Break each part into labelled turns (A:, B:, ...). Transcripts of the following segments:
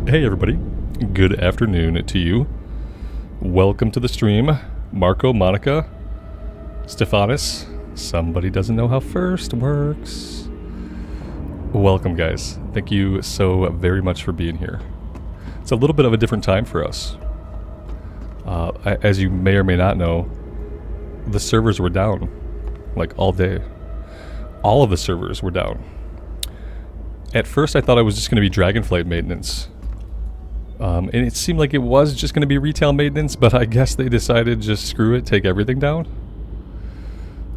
A: Hey everybody, good afternoon to you. Welcome to the stream, Marco, Monica, Stefanis. Somebody doesn't know how first works. Welcome guys, thank you so very much for being here. It's a little bit of a different time for us. As you may or may not know, the servers were down, like all day. All of the servers were down. At first I thought it was just going to be Dragonflight maintenance. And it seemed like it was just going to be retail maintenance, but I guess they decided just screw it, take everything down.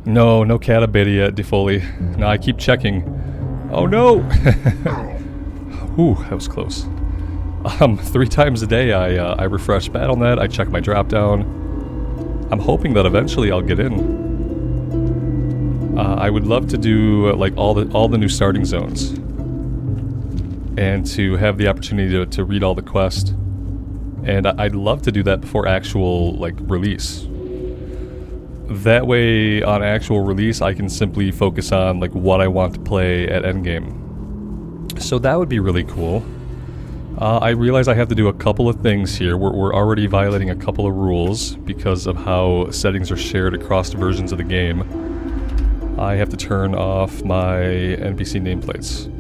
A: No cat beta yet, Defoli. No, I keep checking. Oh no! Ooh, that was close. 3 times a day I refresh BattleNet, I check my drop down. I'm hoping that eventually I'll get in. I would love to do like all the new starting zones. And to have the opportunity to read all the quests. And I'd love to do that before actual, like, release. That way, on actual release, I can simply focus on, like, what I want to play at endgame. So that would be really cool. I realize I have to do a couple of things here. We're already violating a couple of rules because of how settings are shared across versions of the game. I have to turn off my NPC nameplates.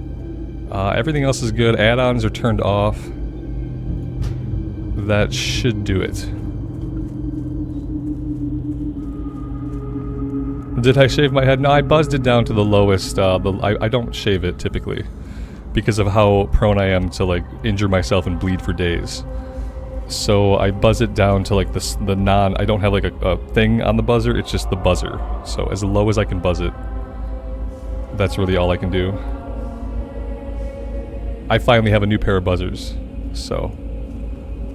A: Everything else is good. Add-ons are turned off. That should do it. Did I shave my head? No, I buzzed it down to the lowest. I don't shave it typically because of how prone I am to like injure myself and bleed for days. So I buzz it down to like the non. I don't have like a thing on the buzzer. It's just the buzzer. So as low as I can buzz it. That's really all I can do. I finally have a new pair of buzzers, so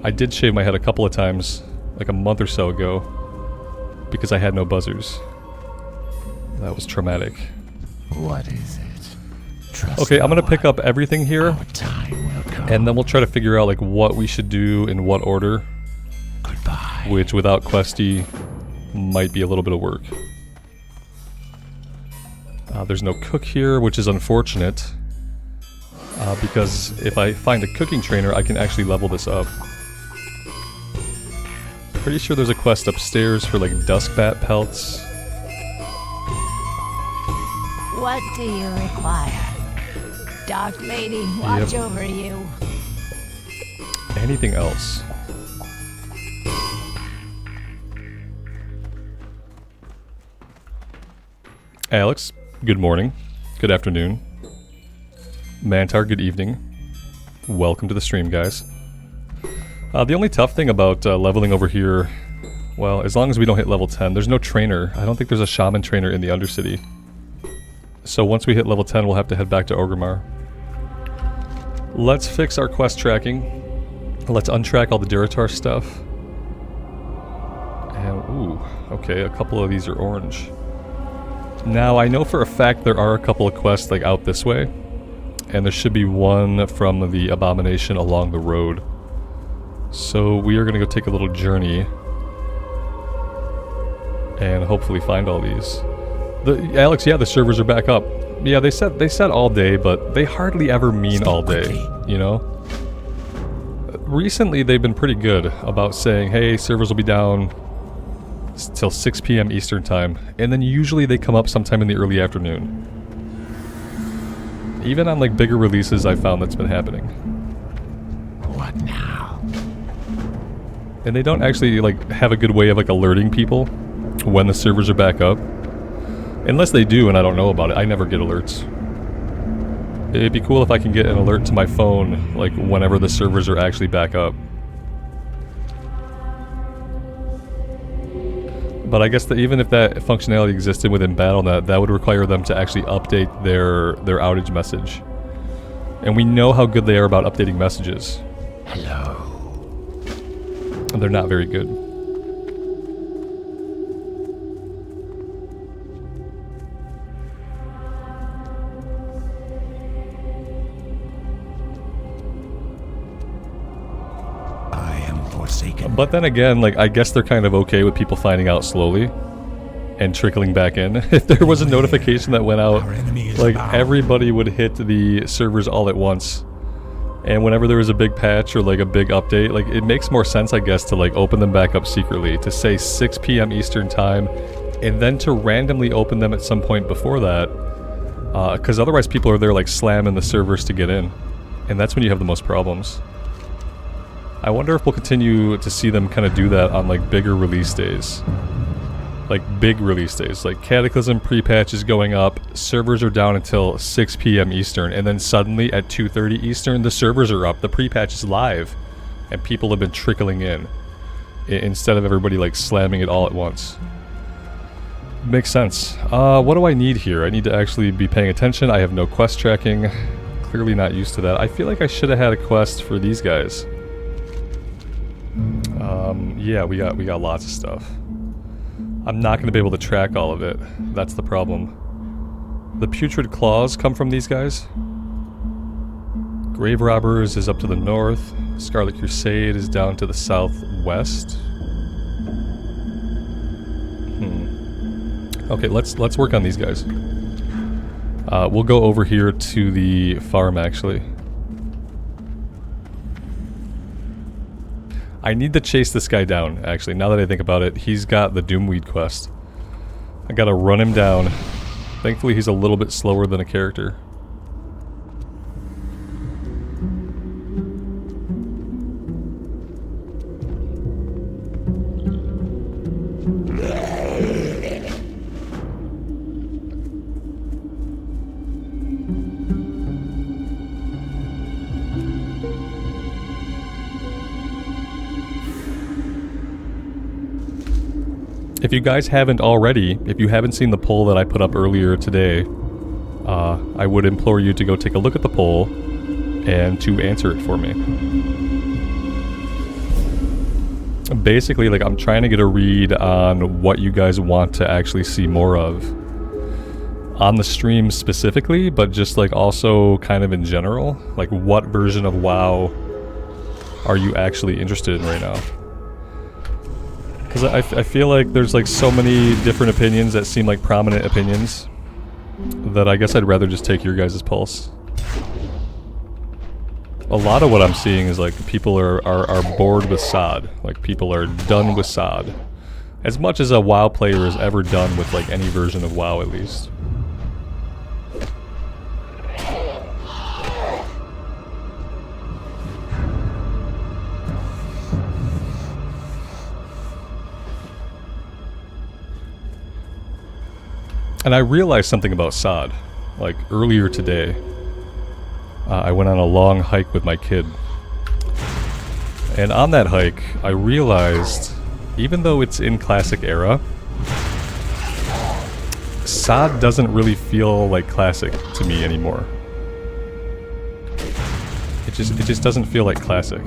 A: I did shave my head a couple of times, like a month or so ago, because I had no buzzers. That was traumatic.
B: What is it? Trust
A: okay, I'm gonna
B: no
A: pick up everything here,
B: Our time will come.
A: and then we'll try to figure out like what we should do in what order.
B: Goodbye.
A: Which, without Questy, might be a little bit of work. There's no cook here, which is unfortunate. Because if I find a cooking trainer, I can actually level this up. Pretty sure there's a quest upstairs for like duskbat pelts.
C: What do you require? Dark Lady, watch over you.
A: Anything else? Alex, good morning. Good afternoon. Mantar, good evening. Welcome to the stream, guys. The only tough thing about leveling over here, well, as long as we don't hit level 10, there's no trainer. I don't think there's a shaman trainer in the Undercity. So once we hit level 10, we'll have to head back to Orgrimmar. Let's fix our quest tracking. Let's untrack all the Duratar stuff. And, ooh, okay, a couple of these are orange. Now, I know for a fact there are a couple of quests, like, out this way. And there should be one from the Abomination along the road. So we are going to go take a little journey. And hopefully find all these. Alex, yeah, the servers are back up. Yeah, they said all day, but they hardly ever mean all day, you know? Recently, they've been pretty good about saying, hey, servers will be down till 6 p.m. Eastern Time. And then usually they come up sometime in the early afternoon. Even on like bigger releases, I found that's been happening.
B: What now?
A: And they don't actually like have a good way of like alerting people when the servers are back up. Unless they do and I don't know about it. I never get alerts. It'd be cool if I can get an alert to my phone like whenever the servers are actually back up. But I guess that even if that functionality existed within BattleNet, that would require them to actually update their outage message. And we know how good they are about updating messages.
B: Hello.
A: And they're not very good. But then again, like, I guess they're kind of okay with people finding out slowly and trickling back in. If there was a notification that went out, like, everybody would hit the servers all at once And whenever there was a big patch or like a big update, like it makes more sense, I guess, to like open them back up secretly, to say 6 p.m. Eastern time, and then to randomly open them at some point before that, because otherwise people are there like slamming the servers to get in, and that's when you have the most problems. I wonder if we'll continue to see them kind of do that on like bigger release days. Like big release days, like Cataclysm pre-patch is going up, servers are down until 6 p.m. Eastern, and then suddenly at 2:30 Eastern the servers are up, the pre-patch is live, and people have been trickling in, instead of everybody like slamming it all at once. Makes sense. What do I need here? I need to actually be paying attention. I have no quest tracking, clearly not used to that. I feel like I should have had a quest for these guys. Yeah, we got lots of stuff. I'm not going to be able to track all of it. That's the problem. The Putrid Claws come from these guys. Grave Robbers is up to the north. Scarlet Crusade is down to the southwest. Okay, let's work on these guys. We'll go over here to the farm, actually. I need to chase this guy down, actually, now that I think about it. He's got the Doomweed quest. I gotta run him down. Thankfully, he's a little bit slower than a character. If you guys haven't already, if you haven't seen the poll that I put up earlier today, I would implore you to go take a look at the poll and to answer it for me. Basically, like, I'm trying to get a read on what you guys want to actually see more of. On the stream specifically, but just like also kind of in general. Like, what version of WoW are you actually interested in right now? Because I feel like there's like so many different opinions that seem like prominent opinions that I guess I'd rather just take your guys' pulse. A lot of what I'm seeing is like people are bored with SOD. Like, people are done with SOD. As much as a WoW player is ever done with like any version of WoW, at least. And I realized something about SOD, like earlier today. I went on a long hike with my kid. And on that hike, I realized, even though it's in Classic era, SOD doesn't really feel like Classic to me anymore. It just doesn't feel like Classic.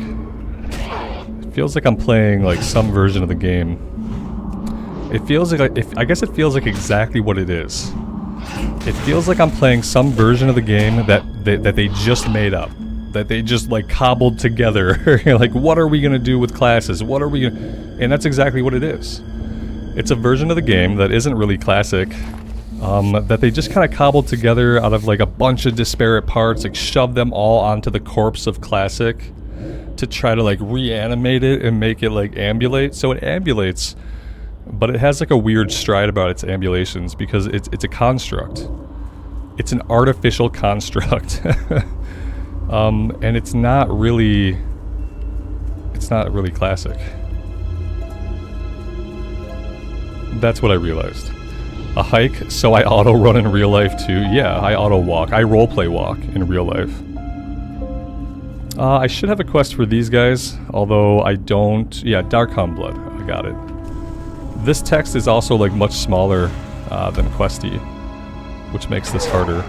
A: It feels like I'm playing like some version of the game. It feels like, I guess it feels like exactly what it is. It feels like I'm playing some version of the game that they just made up. That they just like cobbled together. Like, what are we gonna do with classes? What are we gonna... And that's exactly what it is. It's a version of the game that isn't really Classic. That they just kind of cobbled together out of like a bunch of disparate parts. Like, shoved them all onto the corpse of Classic. To try to like reanimate it and make it like ambulate. So it ambulates... But it has like a weird stride about its ambulations because it's a construct. It's an artificial construct. And it's not really Classic. That's what I realized. A hike, so I auto run in real life too. Yeah, I auto walk. I roleplay walk in real life. I should have a quest for these guys, although I don't. Yeah, Darkhound Blood. I got it. This text is also like much smaller than Questy, which makes this harder.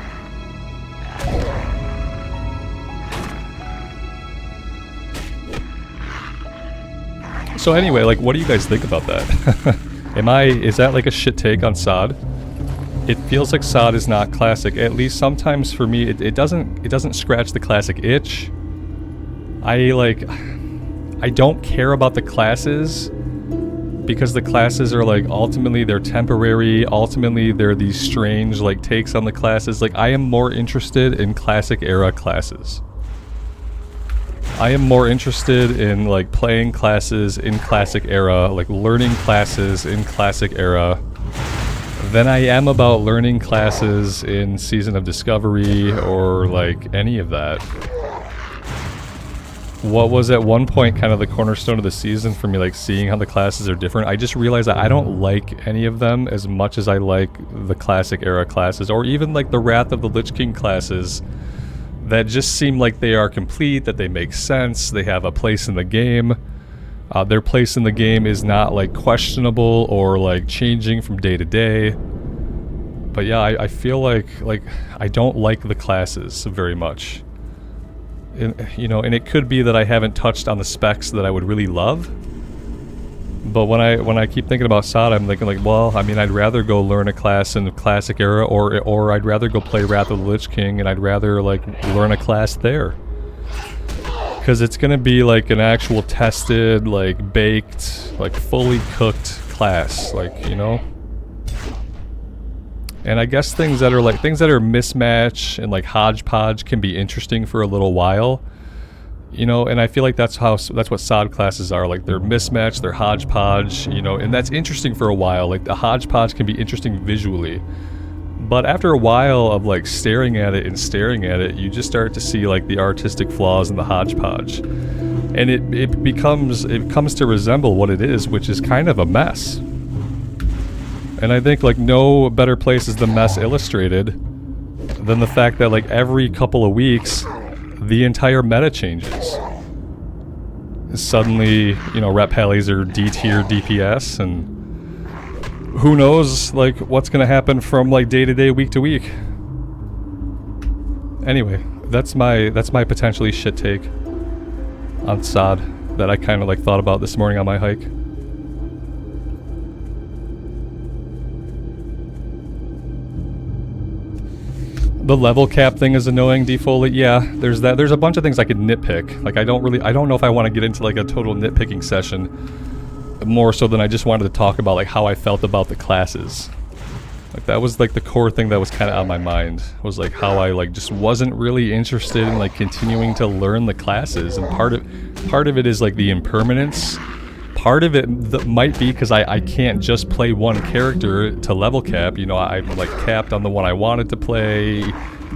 A: So anyway, like, what do you guys think about that? Is that like a shit take on SOD? It feels like SOD is not Classic. At least sometimes for me, it doesn't scratch the Classic itch. I don't care about the classes. Because the classes are like, ultimately they're temporary, ultimately they're these strange like takes on the classes. Like, I am more interested in Classic era classes. I am more interested in like playing classes in Classic Era, like learning classes in Classic Era, than I am about learning classes in Season of Discovery or like any of that. What was at one point kind of the cornerstone of the season for me, like seeing how the classes are different, I just realized that I don't like any of them as much as I like the Classic Era classes, or even like the Wrath of the Lich King classes that just seem like they are complete, that they make sense, they have a place in the game. Their place in the game is not like questionable or like changing from day to day. But yeah, I feel like I don't like the classes very much. You know, and it could be that I haven't touched on the specs that I would really love. But when I keep thinking about SOD, I'm thinking like, well, I mean, I'd rather go learn a class in the Classic Era, or I'd rather go play Wrath of the Lich King, and I'd rather like learn a class there. Because it's gonna be like an actual tested, like baked, like fully cooked class, like, you know. And I guess things that are mismatch and like hodgepodge can be interesting for a little while, you know. And I feel like that's what SOD classes are. Like they're mismatched, they're hodgepodge, you know, and that's interesting for a while. Like the hodgepodge can be interesting visually, but after a while of like staring at it, you just start to see like the artistic flaws in the hodgepodge, and it comes to resemble what it is, which is kind of a mess. And I think like no better place is the mess illustrated than the fact that like every couple of weeks the entire meta changes. Suddenly, you know, rep pallies are D tier DPS, and who knows like what's gonna happen from like day to day, week to week. Anyway, that's my potentially shit take on SOD that I kind of like thought about this morning on my hike. The level cap thing is annoying, Defoley. Yeah, there's that. There's a bunch of things I could nitpick. Like I don't know if I want to get into like a total nitpicking session, more so than I just wanted to talk about like how I felt about the classes. Like that was like the core thing that was kind of on my mind, was like how I like just wasn't really interested in like continuing to learn the classes. And part of it is like the impermanence. Part of it might be because I can't just play one character to level cap. You know, I'm like capped on the one I wanted to play.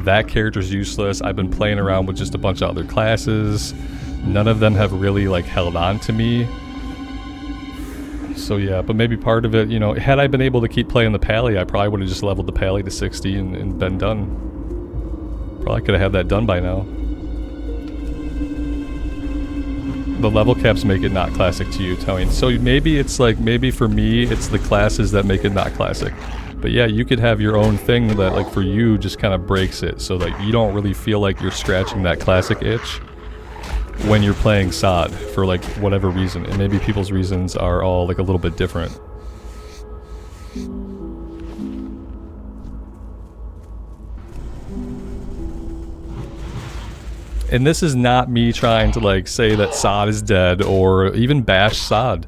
A: That character's useless. I've been playing around with just a bunch of other classes. None of them have really like held on to me. So yeah, but maybe part of it, you know, had I been able to keep playing the Pally, I probably would have just leveled the Pally to 60 and been done. Probably could have had that done by now. The level caps make it not classic to you, Tony. So maybe it's like, maybe for me, it's the classes that make it not classic. But yeah, you could have your own thing that like for you just kind of breaks it, so that you don't really feel like you're scratching that classic itch when you're playing SOD for like whatever reason. And maybe people's reasons are all like a little bit different. And this is not me trying to like say that SOD is dead or even bash SOD.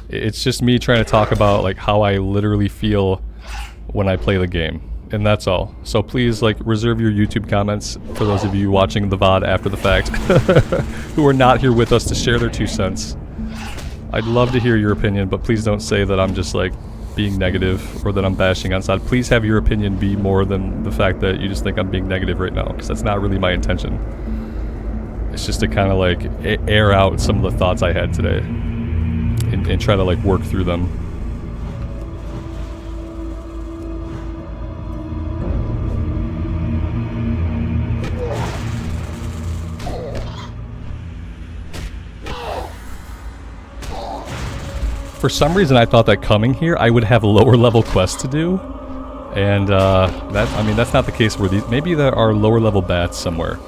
A: It's just me trying to talk about like how I literally feel when I play the game. And that's all. So please like reserve your YouTube comments for those of you watching the VOD after the fact who are not here with us to share their 2 cents. I'd love to hear your opinion, but please don't say that I'm just like being negative or that I'm bashing on SOD. Please have your opinion be more than the fact that you just think I'm being negative right now, because that's not really my intention. It's just to kind of like air out some of the thoughts I had today and try to like work through them. For some reason I thought that coming here I would have lower level quests to do, and that's not the case where these, maybe there are lower level bats somewhere.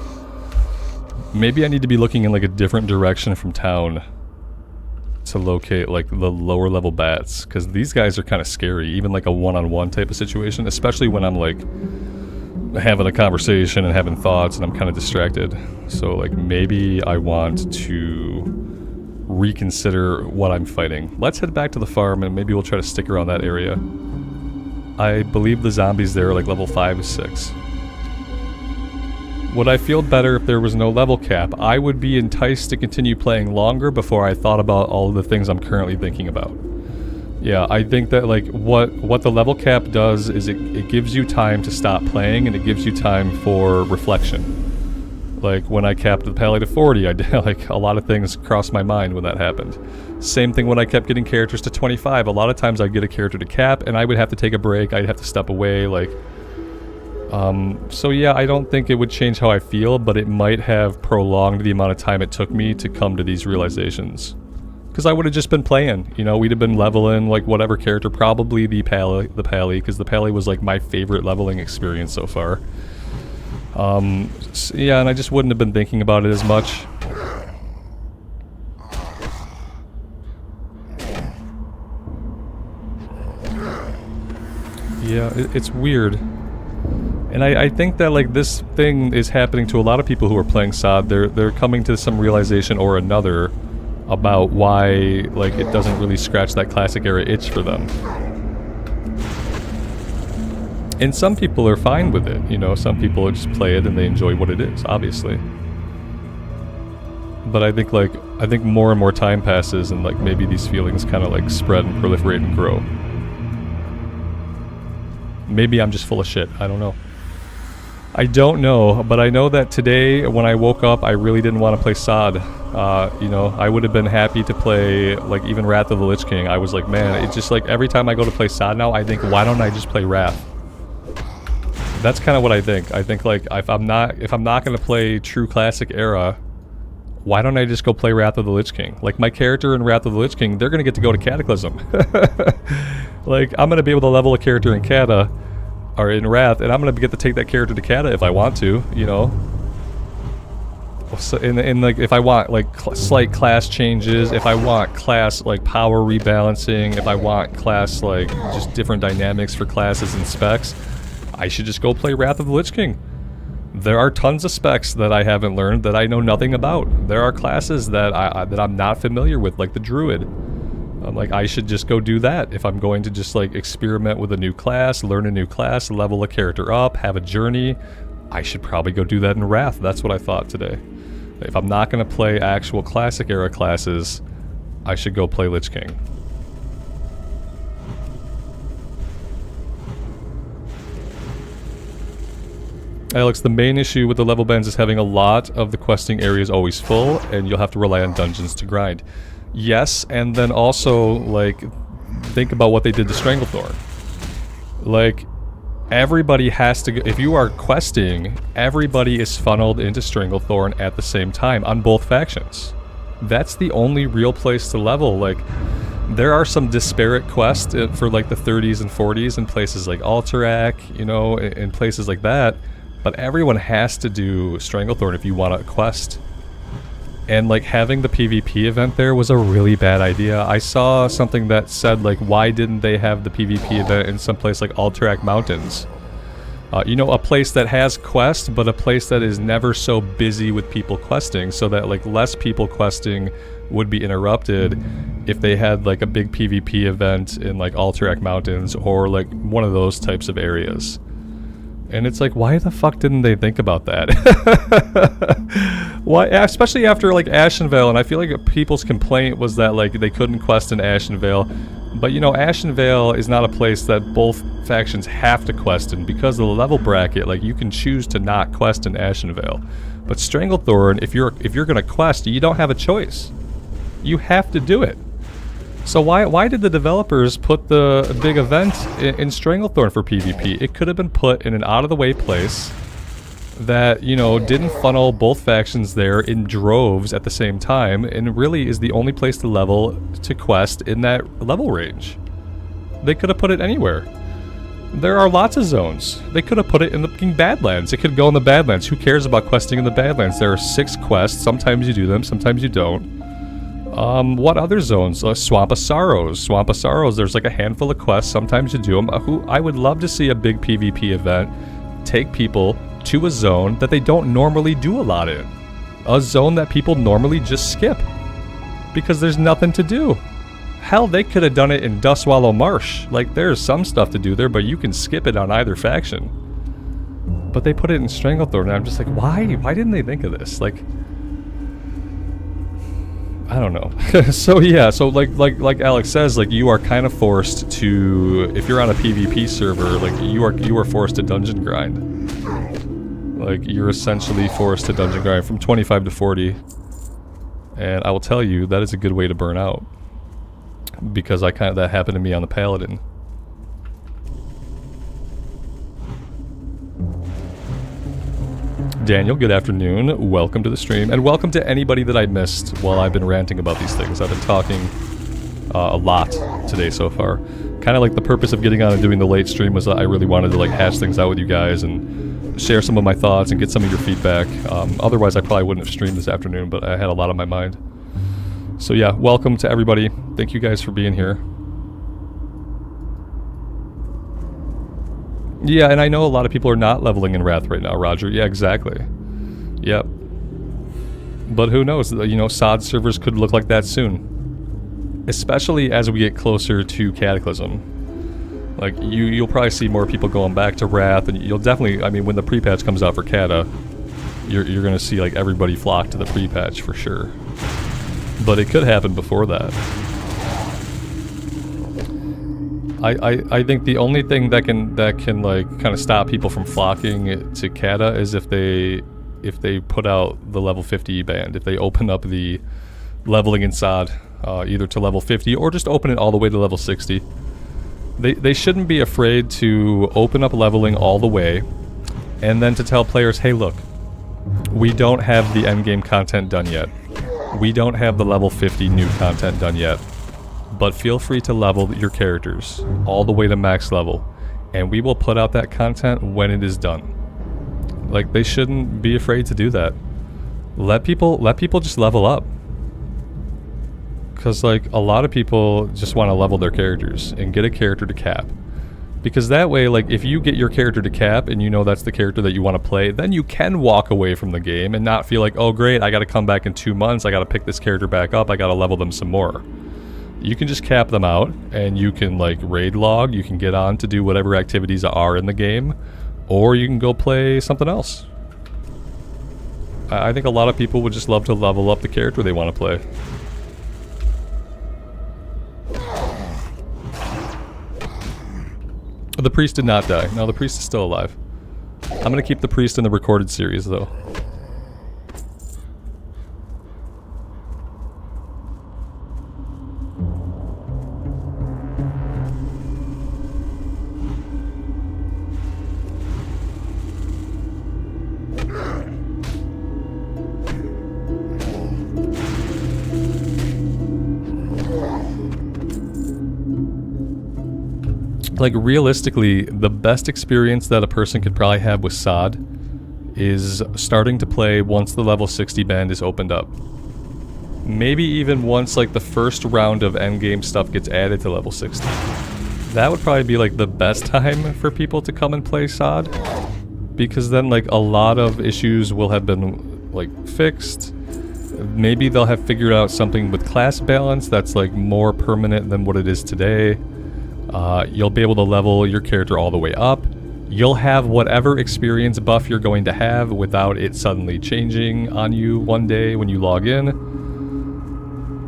A: Maybe I need to be looking in like a different direction from town to locate like the lower level bats, because these guys are kind of scary, even like a one-on-one type of situation, especially when I'm like having a conversation and having thoughts and I'm kind of distracted. So like maybe I want to reconsider what I'm fighting. Let's head back to the farm and maybe we'll try to stick around that area. I believe the zombies there are like level 5 to 6. Would I feel better if there was no level cap? I would be enticed to continue playing longer before I thought about all of the things I'm currently thinking about. Yeah, I think that like what the level cap does is it gives you time to stop playing, and it gives you time for reflection. Like when I capped the pally to 40, I did, like a lot of things crossed my mind when that happened. Same thing when I kept getting characters to 25. A lot of times I'd get a character to cap and I would have to take a break, I'd have to step away, like so yeah, I don't think it would change how I feel, but it might have prolonged the amount of time it took me to come to these realizations. Because I would have just been playing, you know, we'd have been leveling like whatever character, probably the pally, because the pally was like my favorite leveling experience so far. Yeah, and I just wouldn't have been thinking about it as much. Yeah, it's weird. And I think that like this thing is happening to a lot of people who are playing SOD. They're coming to some realization or another about why like it doesn't really scratch that classic era itch for them. And some people are fine with it, you know, some people just play it and they enjoy what it is, obviously. But I think more and more time passes and like maybe these feelings kind of like spread and proliferate and grow. Maybe I'm just full of shit, I don't know. I don't know, but I know that today when I woke up I really didn't want to play SOD. You know, I would have been happy to play like even Wrath of the Lich King. I was like, man, it's just like every time I go to play SOD now I think, why don't I just play Wrath? That's kind of what I think. I think like if I'm not going to play true classic era, why don't I just go play Wrath of the Lich King? Like my character in Wrath of the Lich King, they're going to get to go to Cataclysm. Like I'm going to be able to level a character in Cata or in Wrath, and I'm going to get to take that character to Cata if I want to, you know. So in like if I want like slight class changes, if I want class like power rebalancing, if I want class like just different dynamics for classes and specs, I should just go play Wrath of the Lich King. There are tons of specs that I haven't learned that I know nothing about. There are classes that I'm not familiar with, like the Druid. I'm like, I should just go do that if I'm going to just like experiment with a new class, learn a new class, level a character up, have a journey. I should probably go do that in Wrath. That's what I thought today. If I'm not going to play actual classic era classes, I should go play Lich King. Alex, the main issue with the level bans is having a lot of the questing areas always full, and you'll have to rely on dungeons to grind. Yes, and then also, like, think about what they did to Stranglethorn. Like, everybody has to go, if you are questing, everybody is funneled into Stranglethorn at the same time on both factions. That's the only real place to level. Like, there are some disparate quests for like the 30s and 40s in places like Alterac, you know, in places like that. But everyone has to do Stranglethorn if you want to quest. And like having the PvP event there was a really bad idea. I saw something that said like, why didn't they have the PvP event in some place like Alterac Mountains? You know, a place that has quests, but a place that is never so busy with people questing, so that like less people questing would be interrupted if they had like a big PvP event in like Alterac Mountains or like one of those types of areas. And it's like, why the fuck didn't they think about that? Why, especially after like Ashenvale, and I feel like people's complaint was that like they couldn't quest in Ashenvale. But you know, Ashenvale is not a place that both factions have to quest in because of the level bracket. Like you can choose to not quest in Ashenvale. But Stranglethorn, if you're gonna quest, you don't have a choice. You have to do it. So why did the developers put the big event in Stranglethorn for PvP? It could have been put in an out-of-the-way place that, you know, didn't funnel both factions there in droves at the same time, and really is the only place to level to quest in that level range. They could have put it anywhere. There are lots of zones. They could have put it in the fucking Badlands. It could go in the Badlands. Who cares about questing in the Badlands? There are 6 quests. Sometimes you do them, sometimes you don't. What other zones? Swamp of Sorrows. Swamp of Sorrows, there's like a handful of quests. Sometimes you do them. I would love to see a big PvP event take people to a zone that they don't normally do a lot in. A zone that people normally just skip. Because there's nothing to do. Hell, they could have done it in Dustwallow Marsh. Like, there's some stuff to do there, but you can skip it on either faction. But they put it in Stranglethorn, and I'm just like, why? Why didn't they think of this? Like, I don't know. So yeah, so like Alex says, like you are kind of forced to, if you're on a PvP server, like you are forced to dungeon grind. Like you're essentially forced to dungeon grind from 25 to 40. And I will tell you, that is a good way to burn out. Because that happened to me on the Paladin. Daniel, good afternoon. Welcome to the stream. And welcome to anybody that I missed while I've been ranting about these things. I've been talking a lot today so far. Kind of like the purpose of getting on and doing the late stream was that I really wanted to like hash things out with you guys and share some of my thoughts and get some of your feedback. Otherwise, I probably wouldn't have streamed this afternoon, but I had a lot on my mind. So yeah, welcome to everybody. Thank you guys for being here. Yeah, and I know a lot of people are not leveling in Wrath right now, Roger. Yeah, exactly. Yep. But who knows? You know, SOD servers could look like that soon. Especially as we get closer to Cataclysm. Like, you'll probably see more people going back to Wrath, and you'll definitely, I mean, when the pre-patch comes out for Cata, you're gonna see, like, everybody flock to the pre-patch for sure. But it could happen before that. I think the only thing that can like kind of stop people from flocking to Cata is if they put out the level 50 band, if they open up the leveling in SOD either to level 50 or just open it all the way to level 60. They shouldn't be afraid to open up leveling all the way and then to tell players, hey look, we don't have the endgame content done yet. We don't have the level 50 new content done yet. But feel free to level your characters all the way to max level, and we will put out that content when it is done. Like, they shouldn't be afraid to do that. Let people just level up. Because, like, a lot of people just want to level their characters and get a character to cap. Because that way, like, if you get your character to cap and you know that's the character that you want to play, then you can walk away from the game and not feel like, oh great, I gotta come back in 2 months, I gotta pick this character back up, I gotta level them some more. You can just cap them out, and you can like raid log, you can get on to do whatever activities are in the game, or you can go play something else. I think a lot of people would just love to level up the character they want to play. The priest did not die. No, the priest is still alive. I'm gonna keep the priest in the recorded series though. Like, realistically, the best experience that a person could probably have with SOD is starting to play once the level 60 band is opened up. Maybe even once, like, the first round of endgame stuff gets added to level 60. That would probably be, like, the best time for people to come and play SOD. Because then, like, a lot of issues will have been, like, fixed. Maybe they'll have figured out something with class balance that's, like, more permanent than what it is today. You'll be able to level your character all the way up. You'll have whatever experience buff you're going to have without it suddenly changing on you one day when you log in.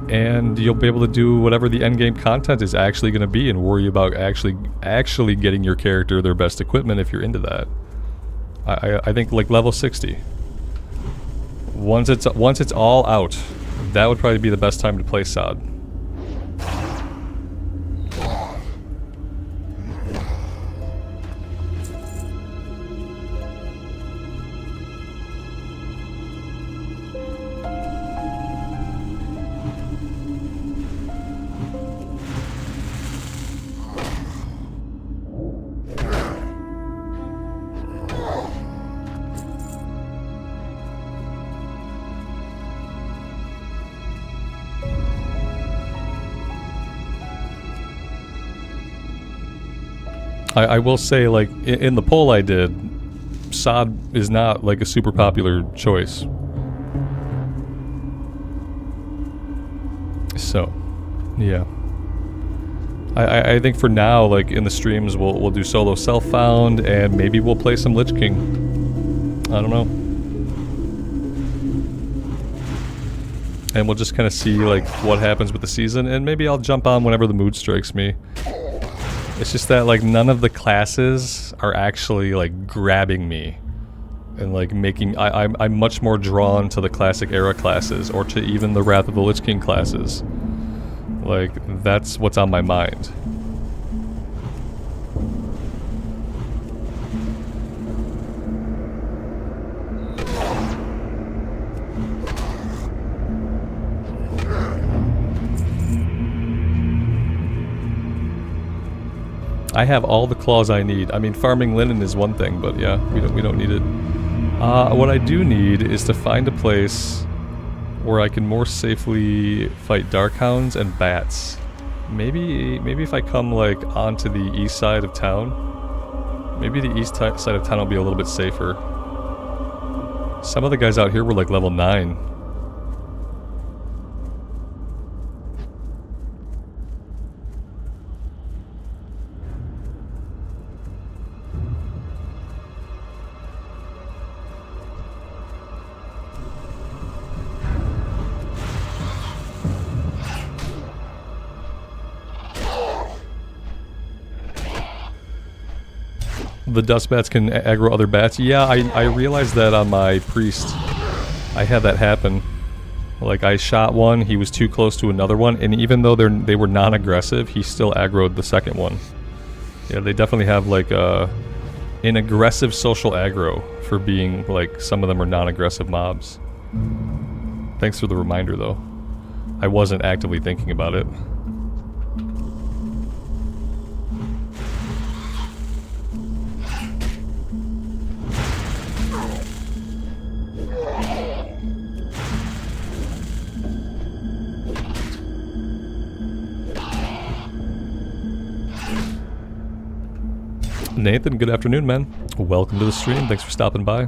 A: And you'll be able to do whatever the endgame content is actually going to be and worry about actually getting your character their best equipment if you're into that. I think like level 60. Once it's all out, that would probably be the best time to play SOD. I will say, like, in the poll I did, SOD is not, like, a super popular choice. So, yeah. I think for now, like in the streams, we'll do solo self-found, and maybe we'll play some Lich King. I don't know. And we'll just kind of see like what happens with the season, and maybe I'll jump on whenever the mood strikes me. It's just that like none of the classes are actually like grabbing me, and like making I'm much more drawn to the classic era classes, or to even the Wrath of the Lich King classes. Like, that's what's on my mind. I have all the claws I need. I mean, farming linen is one thing, but yeah, we don't need it. What I do need is to find a place where I can more safely fight Darkhounds and bats. Maybe if I come like onto the east side of town, maybe the east side of town will be a little bit safer. Some of the guys out here were like level 9. The dust bats can aggro other bats. Yeah, I realized that on my priest. I had that happen. Like, I shot one, he was too close to another one, and even though they were non-aggressive, he still aggroed the second one. Yeah, they definitely have like an aggressive social aggro for being like, some of them are non-aggressive mobs. Thanks for the reminder though. I wasn't actively thinking about it. Nathan, good afternoon, man. Welcome to the stream. Thanks for stopping by.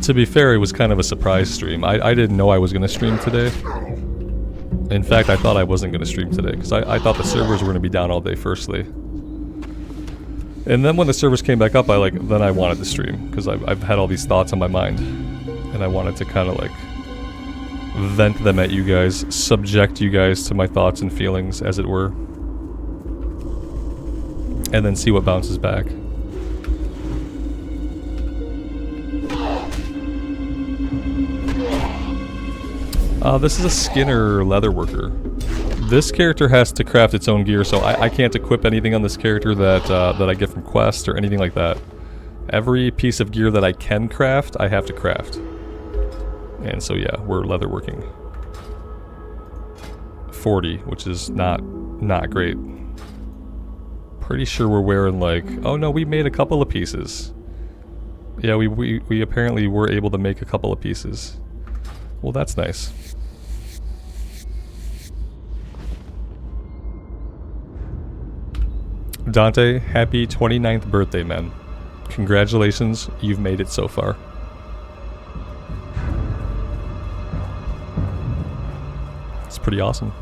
A: To be fair, it was kind of a surprise stream. I didn't know I was going to stream today. In fact, I thought I wasn't going to stream today, because I thought the servers were going to be down all day firstly. And then when the servers came back up, then I wanted to stream, because I've had all these thoughts on my mind, and I wanted to kind of like vent them at you guys, subject you guys to my thoughts and feelings, as it were, and then see what bounces back. This is a Skinner leatherworker. This character has to craft its own gear, so I can't equip anything on this character that I get from quests or anything like that. Every piece of gear that I can craft, I have to craft. And so yeah, we're leatherworking. 40, which is not great. Pretty sure we're wearing like... Oh no, we made a couple of pieces. Yeah, we apparently were able to make a couple of pieces. Well, that's nice. Dante, happy 29th birthday, man. Congratulations, you've made it so far. It's pretty awesome.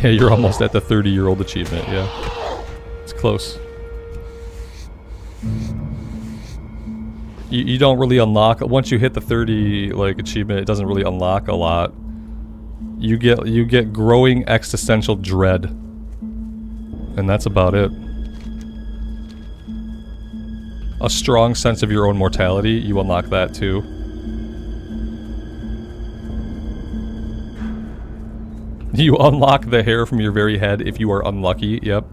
A: Yeah, you're almost at the 30-year-old achievement, yeah. It's close. You don't really unlock... Once you hit the 30, like, achievement, it doesn't really unlock a lot. You get growing existential dread. And that's about it. A strong sense of your own mortality, you unlock that too. You unlock the hair from your very head if you are unlucky, yep.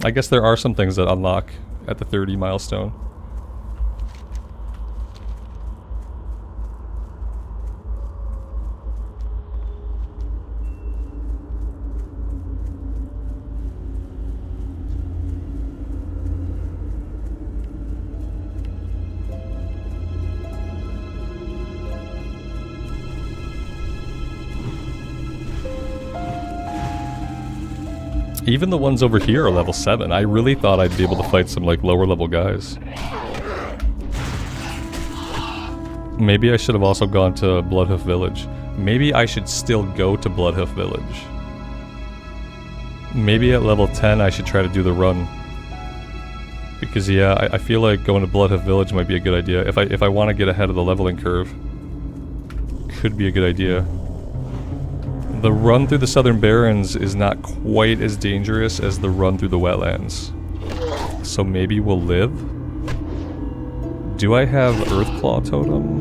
A: I guess there are some things that unlock at the 30 milestone. Even the ones over here are level 7. I really thought I'd be able to fight some, like, lower level guys. Maybe I should have also gone to Bloodhoof Village. Maybe I should still go to Bloodhoof Village. Maybe at level 10 I should try to do the run. Because yeah, I feel like going to Bloodhoof Village might be a good idea. If I want to get ahead of the leveling curve. Could be a good idea. The run through the Southern Barrens is not quite as dangerous as the run through the wetlands. So maybe we'll live? Do I have Earthclaw Totem?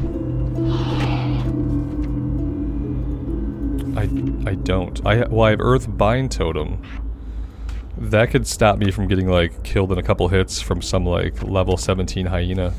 A: I don't. Well, I have Earthbind Totem. That could stop me from getting, like, killed in a couple hits from some, like, level 17 hyena.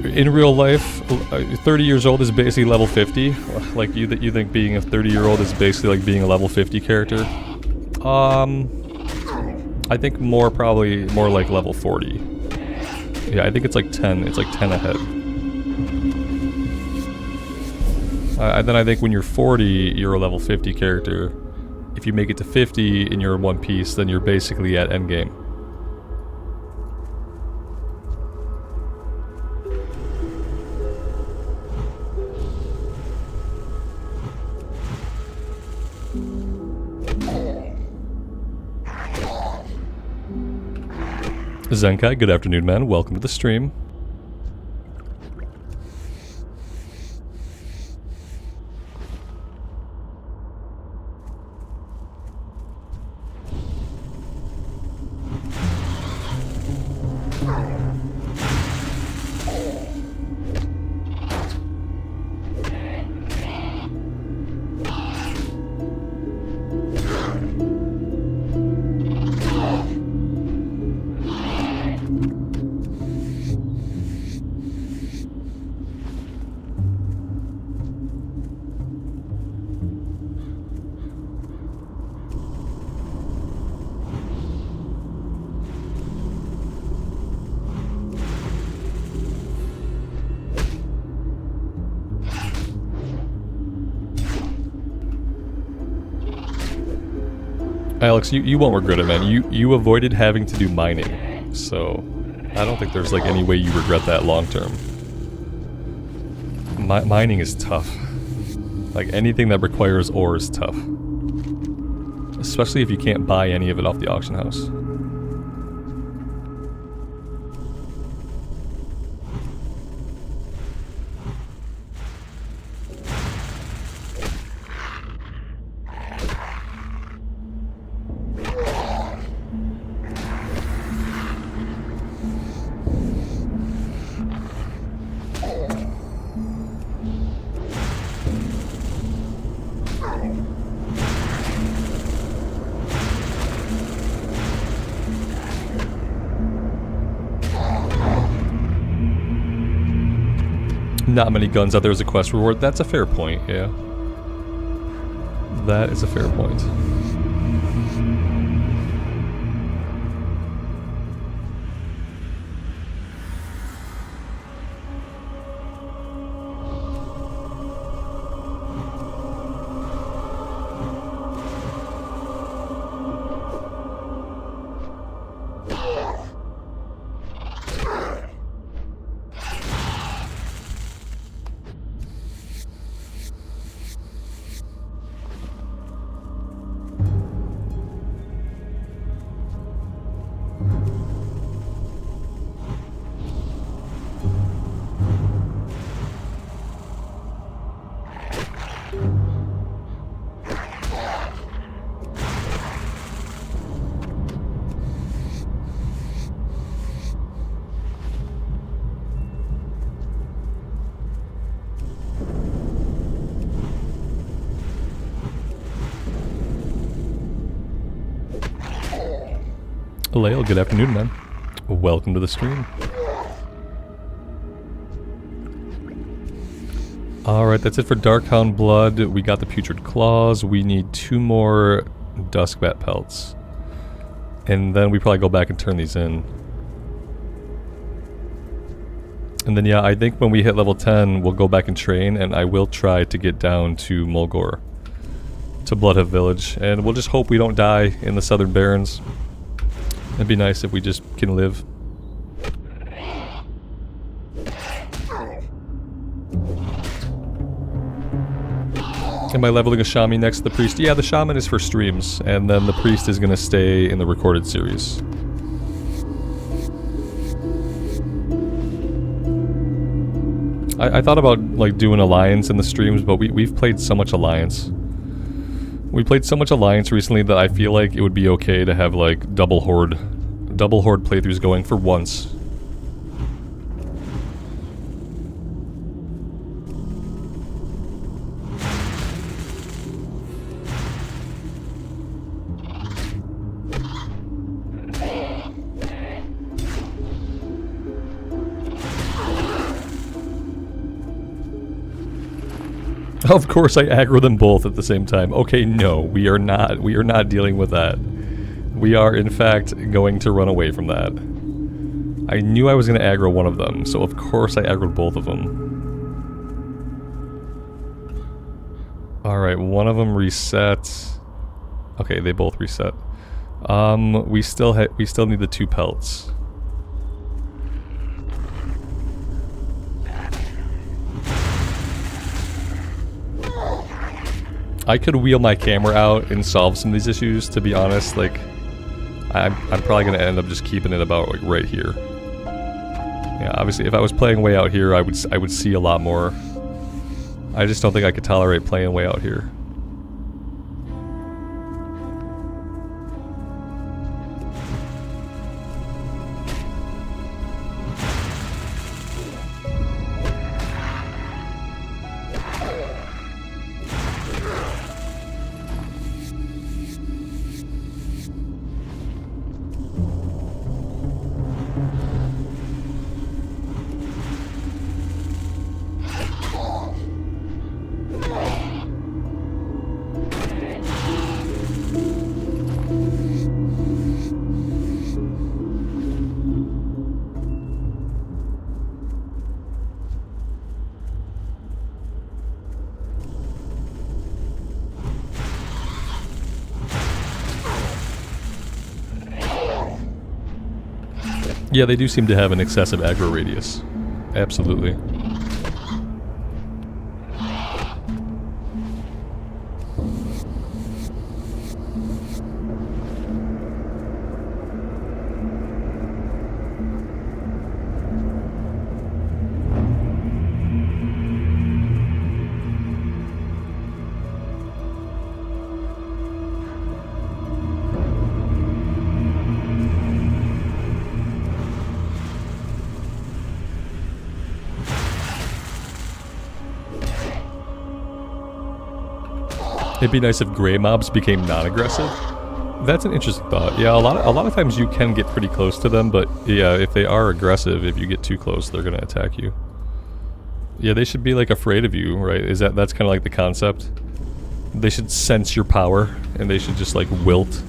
A: In real life, 30 years old is basically level 50. Like, you think being a 30-year-old is basically like being a level 50 character? I think probably more like level 40. Yeah, I think it's like 10. It's like 10 ahead. Then I think when you're 40, you're a level 50 character. If you make it to 50 and you're in One Piece, then you're basically at endgame. Zenkai, good afternoon, man. Welcome to the stream. Alex, you won't regret it, man. You avoided having to do mining, so I don't think there's like any way you regret that long term. Mining is tough. Like anything that requires ore is tough, especially if you can't buy any of it off the auction house. Not many guns out there as a quest reward. That's a fair point, yeah. That is a fair point. Lael, good afternoon, man. Welcome to the stream. Alright, that's it for Darkhound Blood. We got the Putrid Claws. We need 2 more Duskbat pelts. And then we probably go back and turn these in. And then yeah, I think when we hit level 10, we'll go back and train, and I will try to get down to Mulgore, to Bloodhoof Village. And we'll just hope we don't die in the Southern Barrens. It'd be nice if we just can live. Am I leveling a Shaman next to the Priest? Yeah, the Shaman is for streams, and then the Priest is going to stay in the recorded series. I thought about like doing Alliance in the streams, but we've played so much Alliance. We played so much Alliance recently that I feel like it would be okay to have like double horde playthroughs going for once. Of course I aggro them both at the same time. Okay, no, we are not dealing with that. We are in fact going to run away from that. I knew I was going to aggro one of them, so of course I aggroed both of them. Alright, one of them resets. Okay, they both reset. We still need the 2 pelts. I could wheel my camera out and solve some of these issues, to be honest. Like, I'm probably going to end up just keeping it about like right here. Yeah, obviously if I was playing way out here, I would see a lot more. I just don't think I could tolerate playing way out here. Yeah, they do seem to have an excessive aggro radius. Absolutely. It'd be nice if gray mobs became non-aggressive. That's an interesting thought. Yeah, a lot of times you can get pretty close to them, but yeah, if they are aggressive, if you get too close, they're gonna attack you. Yeah, they should be like afraid of you, right? That's kind of like the concept. They should sense your power, and they should just like wilt.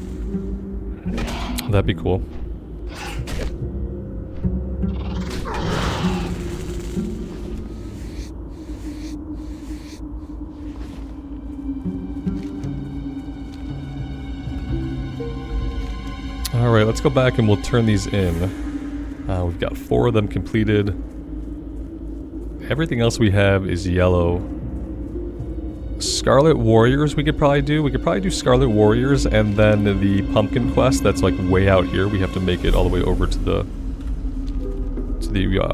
A: That'd be cool. Alright, let's go back and we'll turn these in. We've got 4 of them completed. Everything else we have is yellow. Scarlet Warriors we could probably do. We could probably do Scarlet Warriors and then the Pumpkin Quest that's like way out here. We have to make it all the way over to the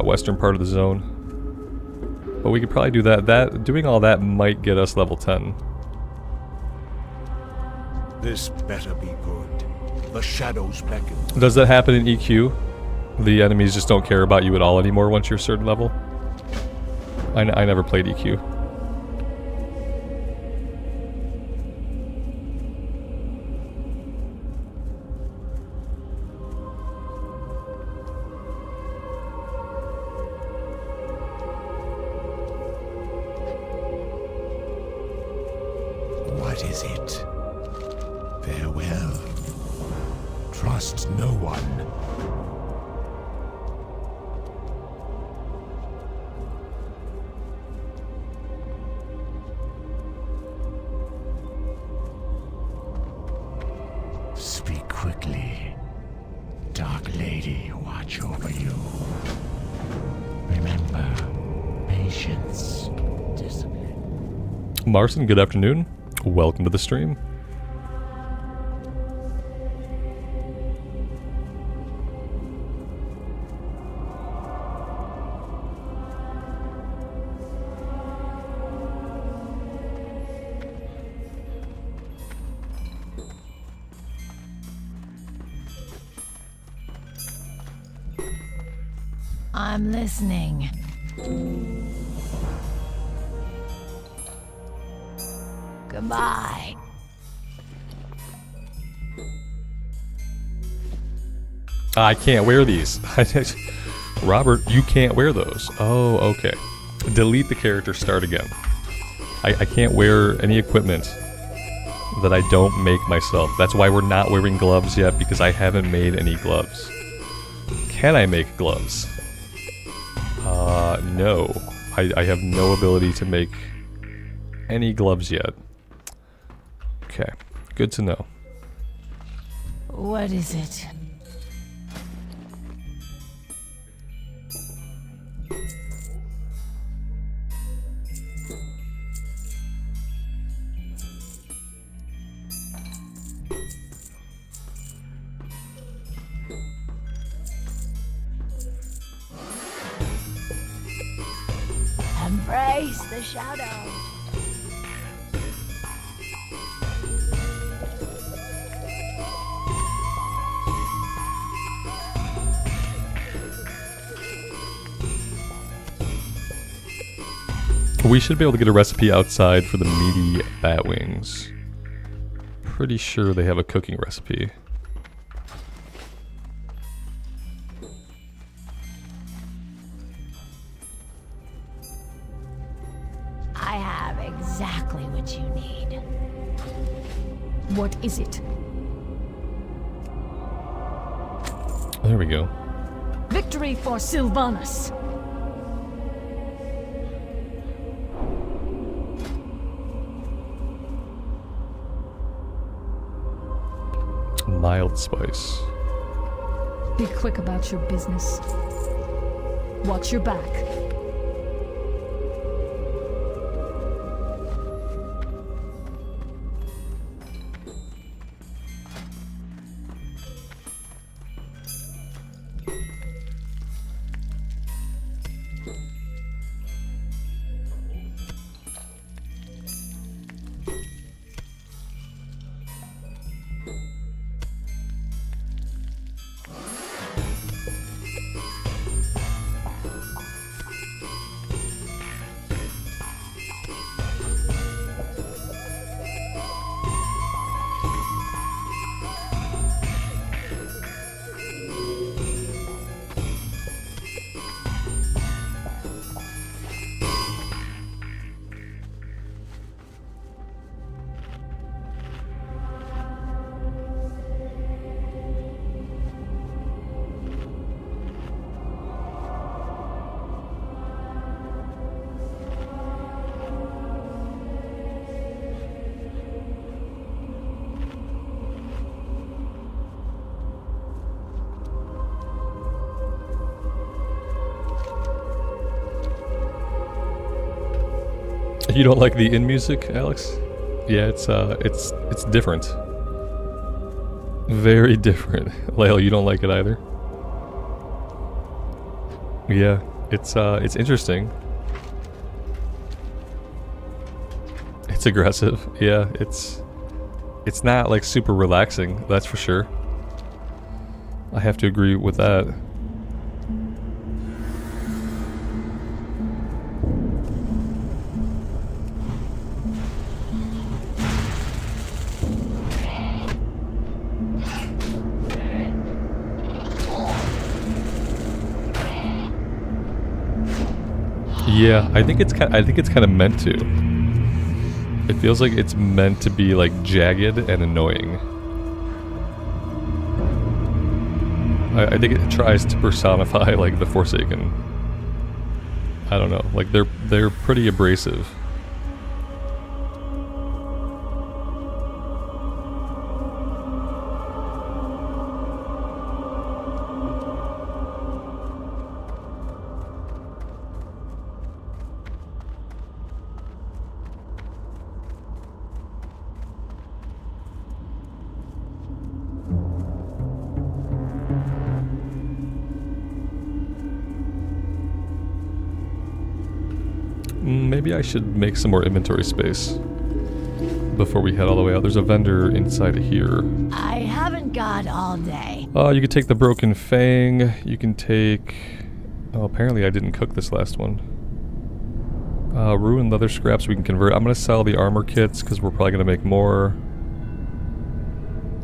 A: western part of the zone. But we could probably do that. Doing all that might get us level 10.
D: This better be good. The shadows beckon.
A: Does that happen in EQ? The enemies just don't care about you at all anymore once you're a certain level? I never played EQ.
B: is it? Farewell. Trust no one. Speak quickly. Dark Lady, watch over you. Remember, patience, discipline.
A: Marson, good afternoon. Welcome to the stream.
C: I'm listening. Goodbye.
A: I can't wear these. Robert, you can't wear those. Oh, okay. Delete the character, start again. I can't wear any equipment that I don't make myself. That's why we're not wearing gloves yet, because I haven't made any gloves. Can I make gloves? No. I have no ability to make any gloves yet. Okay, good to know.
C: What is it? Embrace the shadow.
A: We should be able to get a recipe outside for the meaty bat wings. Pretty sure they have a cooking recipe.
C: I have exactly what you need.
E: What is it?
A: There we go.
E: Victory for Sylvanas!
A: Mild spice.
E: Be quick about your business. Watch your back.
A: You don't like the in music, Alex? Yeah, it's different. Very different. Lael, you don't like it either? Yeah, it's interesting. It's aggressive. Yeah, it's not like super relaxing, that's for sure. I have to agree with that. Yeah, I think it's kind of meant to. It feels like it's meant to be like jagged and annoying. I think it tries to personify like the Forsaken. I don't know, like they're pretty abrasive. Maybe I should make some more inventory space before we head all the way out. There's a vendor inside of here.
C: I haven't got all day.
A: You can take the Broken Fang. You can take... Oh, apparently I didn't cook this last one. Ruined leather scraps we can convert. I'm going to sell the armor kits because we're probably going to make more.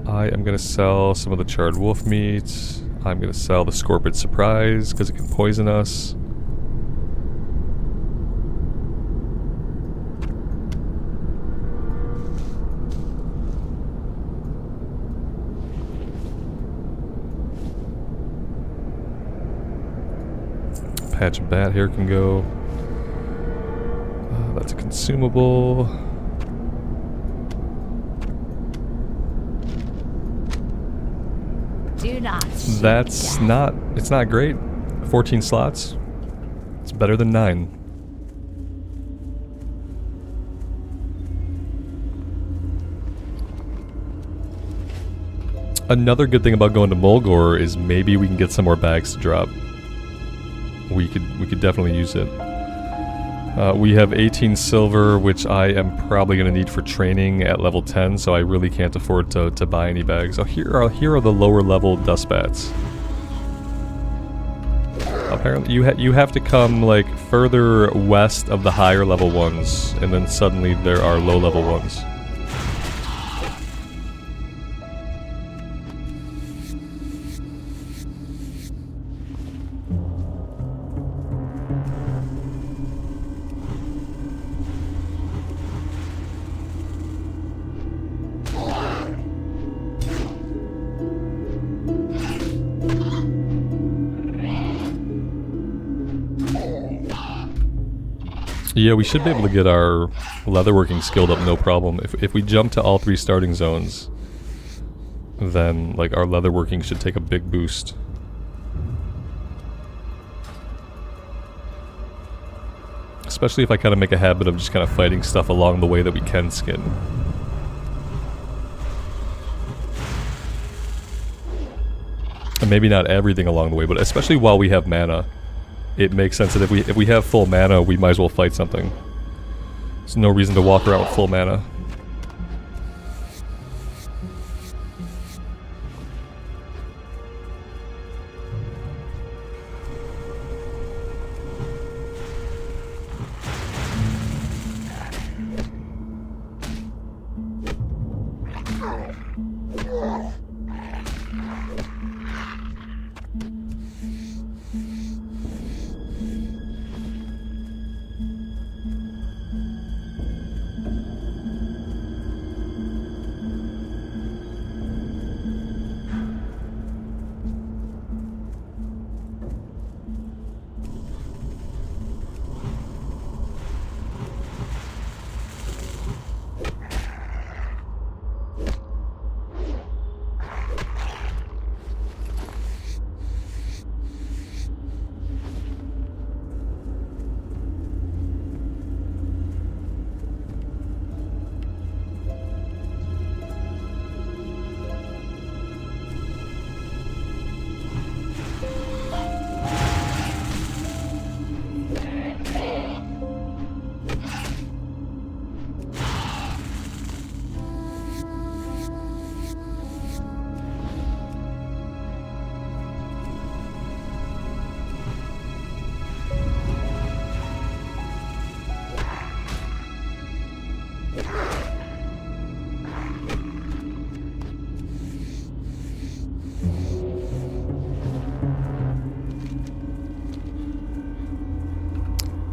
A: I am going to sell some of the charred wolf meat. I'm going to sell the Scorpid Surprise because it can poison us. Patch of bat hair can go. That's a consumable.
C: Do not.
A: That's not. It's not great. 14 slots. It's better than 9. Another good thing about going to Mulgore is maybe we can get some more bags to drop. We could definitely use it. We have 18 silver, which I am probably going to need for training at level 10, so I really can't afford to buy any bags. Oh, here are the lower level dust bats. Apparently, you have to come like further west of the higher level ones, and then suddenly there are low level ones. Yeah, we should be able to get our leatherworking skilled up no problem. If we jump to all 3 starting zones, then like our leatherworking should take a big boost. Especially if I kind of make a habit of just kind of fighting stuff along the way that we can skin. And maybe not everything along the way, but especially while we have mana. It makes sense that if we have full mana, we might as well fight something. There's no reason to walk around with full mana.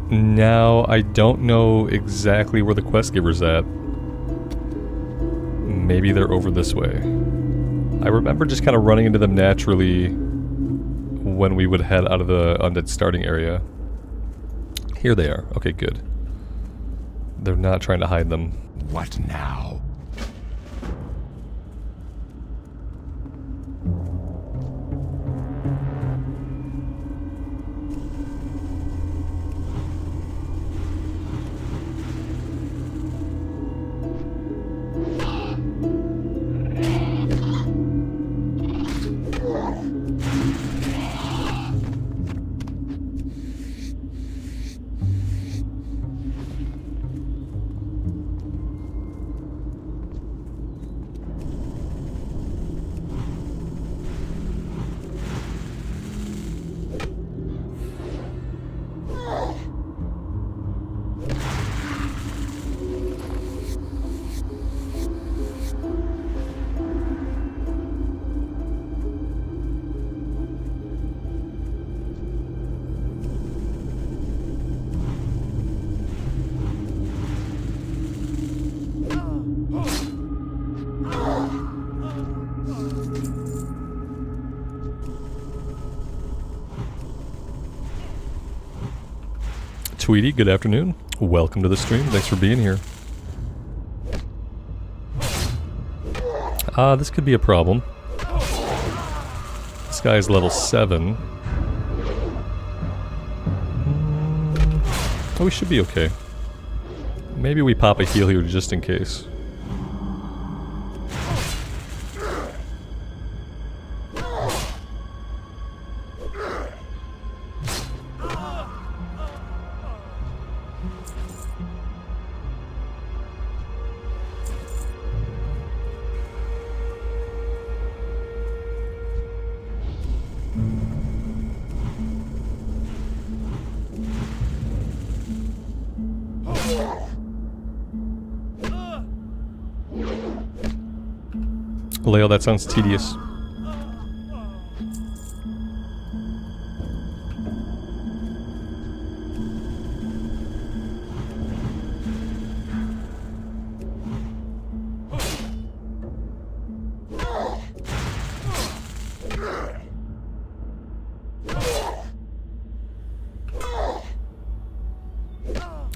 A: Now, I don't know exactly where the quest giver's at. Maybe they're over this way. I remember just kind of running into them naturally when we would head out of the undead starting area. Here they are. Okay, good. They're not trying to hide them.
B: What now?
A: Tweety, good afternoon. Welcome to the stream. Thanks for being here. This could be a problem. This guy is level 7. Oh, we should be okay. Maybe we pop a heal here just in case. Leo, that sounds tedious.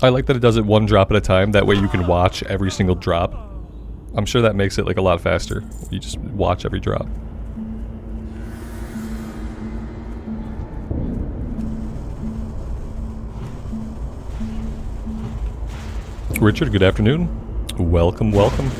A: I like that it does it one drop at a time, that way you can watch every single drop. I'm sure that makes it like a lot faster. You just watch every drop. Richard, good afternoon. Welcome, welcome.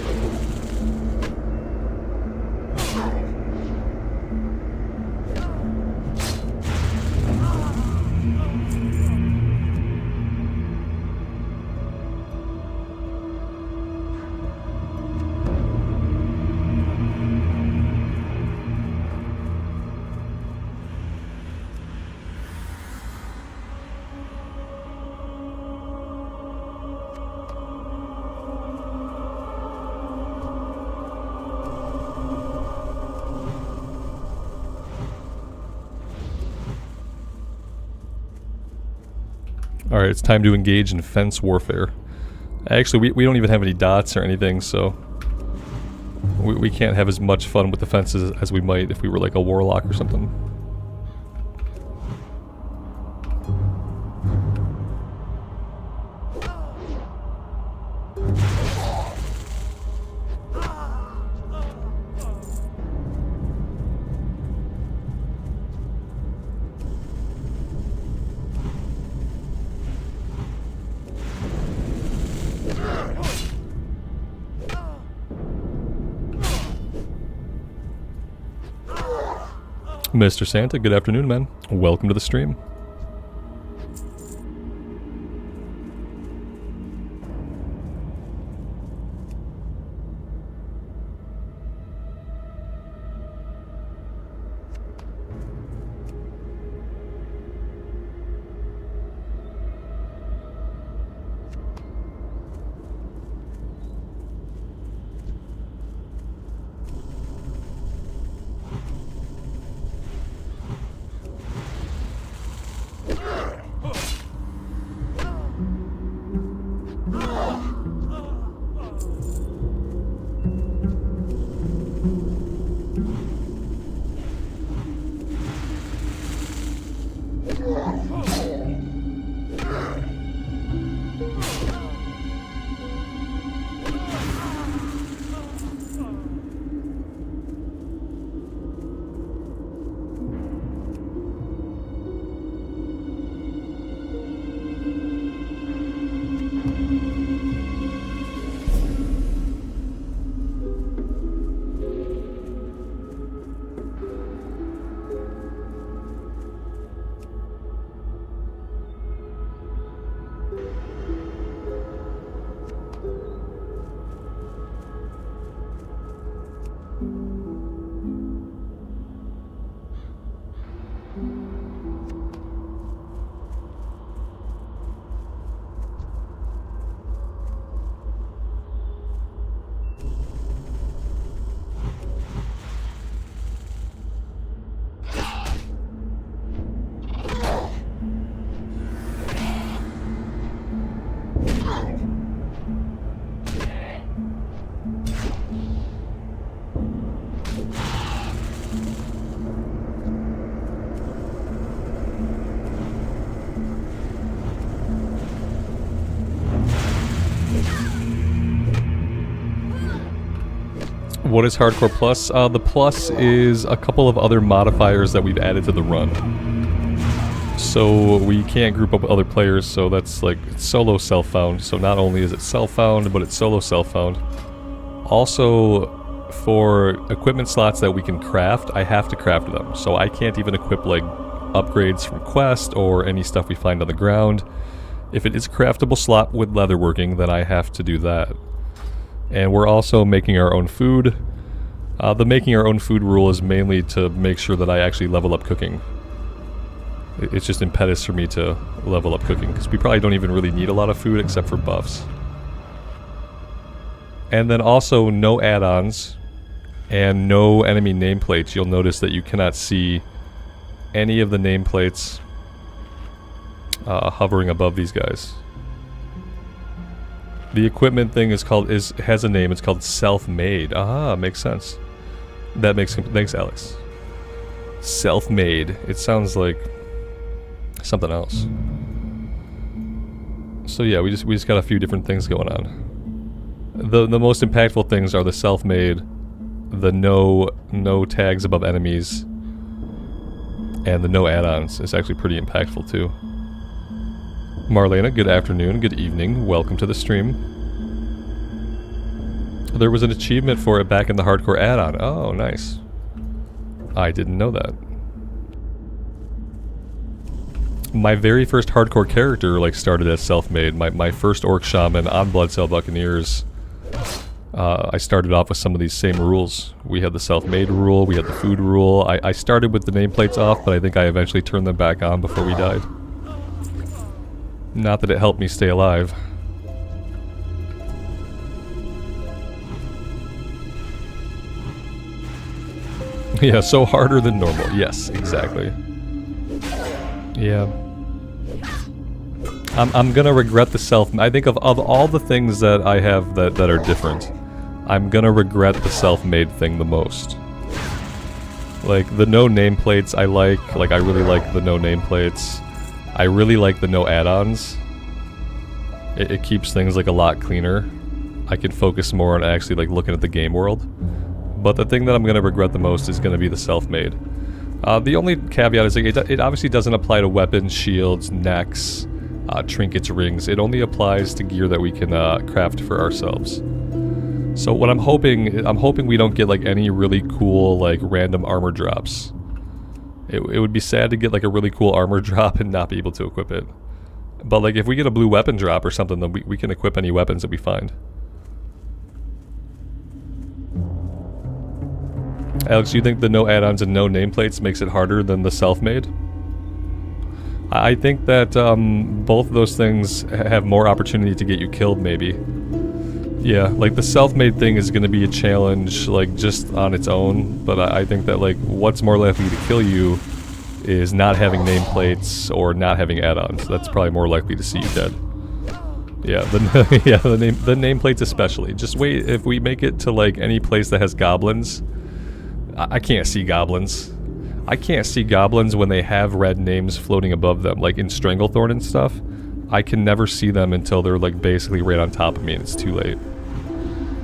A: Alright, it's time to engage in fence warfare. Actually, we don't even have any dots or anything, so we can't have as much fun with the fences as we might if we were like a warlock or something. Mr. Santa, good afternoon, man. Welcome to the stream. What is Hardcore Plus? The plus is a couple of other modifiers that we've added to the run. So we can't group up with other players, so that's like it's solo self-found. So not only is it self-found, but it's solo self-found. Also, for equipment slots that we can craft, I have to craft them. So I can't even equip like upgrades from quest or any stuff we find on the ground. If it is a craftable slot with leatherworking, then I have to do that. And we're also making our own food. The making our own food rule is mainly to make sure that I actually level up cooking. It's just impetus for me to level up cooking, because we probably don't even really need a lot of food except for buffs. And then also no add-ons and no enemy nameplates. You'll notice that you cannot see any of the nameplates hovering above these guys. The equipment thing is called has a name. It's called self-made. Ah, makes sense. That makes thanks, Alex. Self-made. It sounds like something else. So yeah, we just got a few different things going on. The most impactful things are the self-made, the no tags above enemies, and the no add-ons is actually pretty impactful too. Marlena, good afternoon, good evening, welcome to the stream. There was an achievement for it back in the hardcore add-on. Oh, nice. I didn't know that. My very first hardcore character like started as self-made. My first Orc Shaman on Bloodcell Buccaneers. I started off with some of these same rules. We had the self-made rule, we had the food rule. I started with the nameplates off, but I think I eventually turned them back on before we died. Not that it helped me stay alive. Yeah, so harder than normal. Yes, exactly. Yeah. I'm gonna regret the self... I think of all the things that I have that are different, I'm gonna regret the self-made thing the most. Like, the no nameplates I like I really like the no nameplates. I really like the no add-ons. It keeps things like a lot cleaner. I can focus more on actually like looking at the game world. But the thing that I'm going to regret the most is going to be the self-made. The only caveat is like, it obviously doesn't apply to weapons, shields, necks, trinkets, rings. It only applies to gear that we can craft for ourselves. So what I'm hoping we don't get like any really cool like random armor drops. It would be sad to get like a really cool armor drop and not be able to equip it. But like if we get a blue weapon drop or something, then we can equip any weapons that we find. Alex, do you think the no add-ons and no nameplates makes it harder than the self-made? I think that both of those things have more opportunity to get you killed, maybe. Yeah, like the self-made thing is going to be a challenge, like just on its own, but I think that like what's more likely to kill you is not having nameplates or not having add-ons. That's probably more likely to see you dead. Yeah, the nameplates especially. Just wait, if we make it to like any place that has goblins, I can't see goblins. I can't see goblins when they have red names floating above them, like in Stranglethorn and stuff. I can never see them until they're like basically right on top of me and it's too late.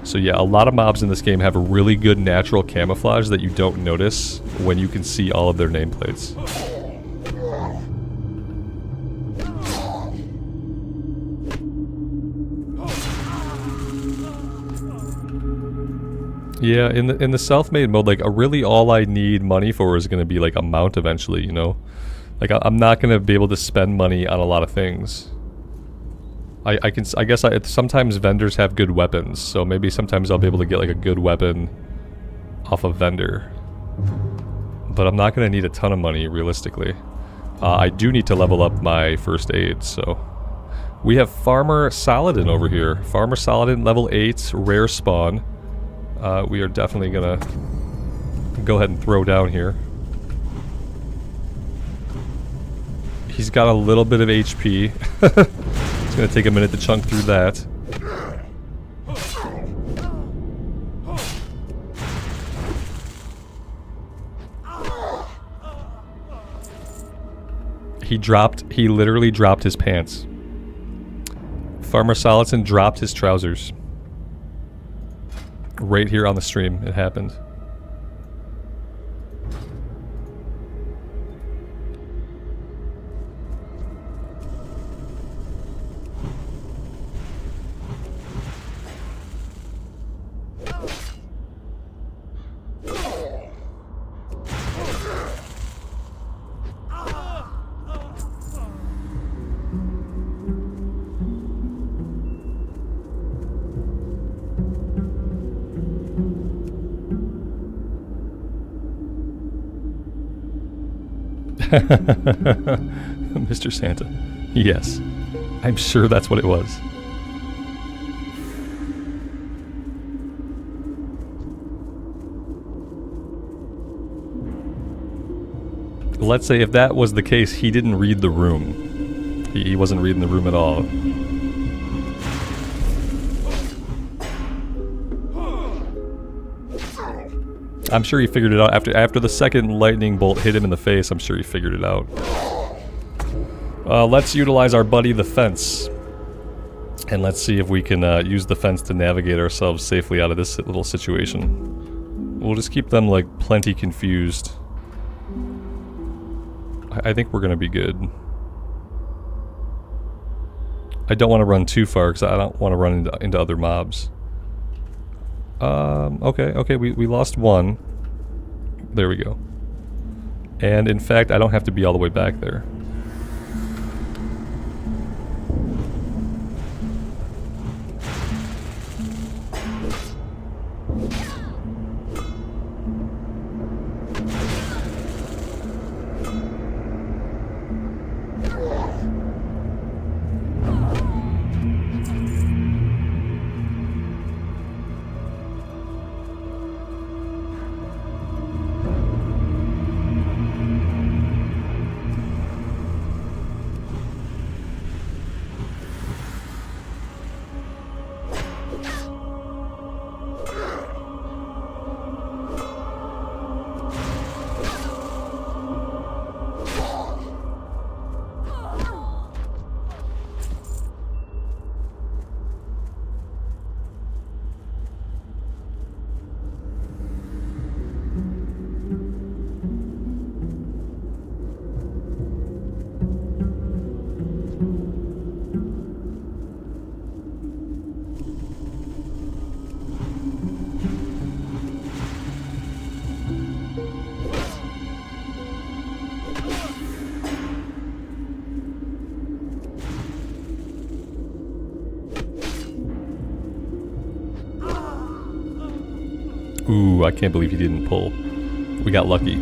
A: So yeah, a lot of mobs in this game have a really good natural camouflage that you don't notice when you can see all of their nameplates. Yeah, in the self-made mode, like really all I need money for is going to be like a mount eventually, you know? Like I'm not going to be able to spend money on a lot of things. I guess sometimes vendors have good weapons, so maybe sometimes I'll be able to get like a good weapon off a vendor. But I'm not going to need a ton of money realistically. I do need to level up my first aid, so we have Farmer Saladin over here. Farmer Saladin, level 8, rare spawn. We are definitely gonna go ahead and throw down here. He's got a little bit of HP. It's gonna take a minute to chunk through that. He literally dropped his pants. Farmer Saladin dropped his trousers. Right here on the stream, it happened. Mr. Santa. Yes. I'm sure that's what it was. Let's say if that was the case, he didn't read the room. He wasn't reading the room at all. I'm sure he figured it out after the second lightning bolt hit him in the face. I'm sure he figured it out. Let's utilize our buddy the fence, and let's see if we can use the fence to navigate ourselves safely out of this little situation. We'll just keep them like plenty confused. I think we're gonna be good. I don't want to run too far because I don't want to run into other mobs. Okay, we lost one. There we go. And in fact, I don't have to be all the way back there. Ooh, I can't believe he didn't pull. We got lucky.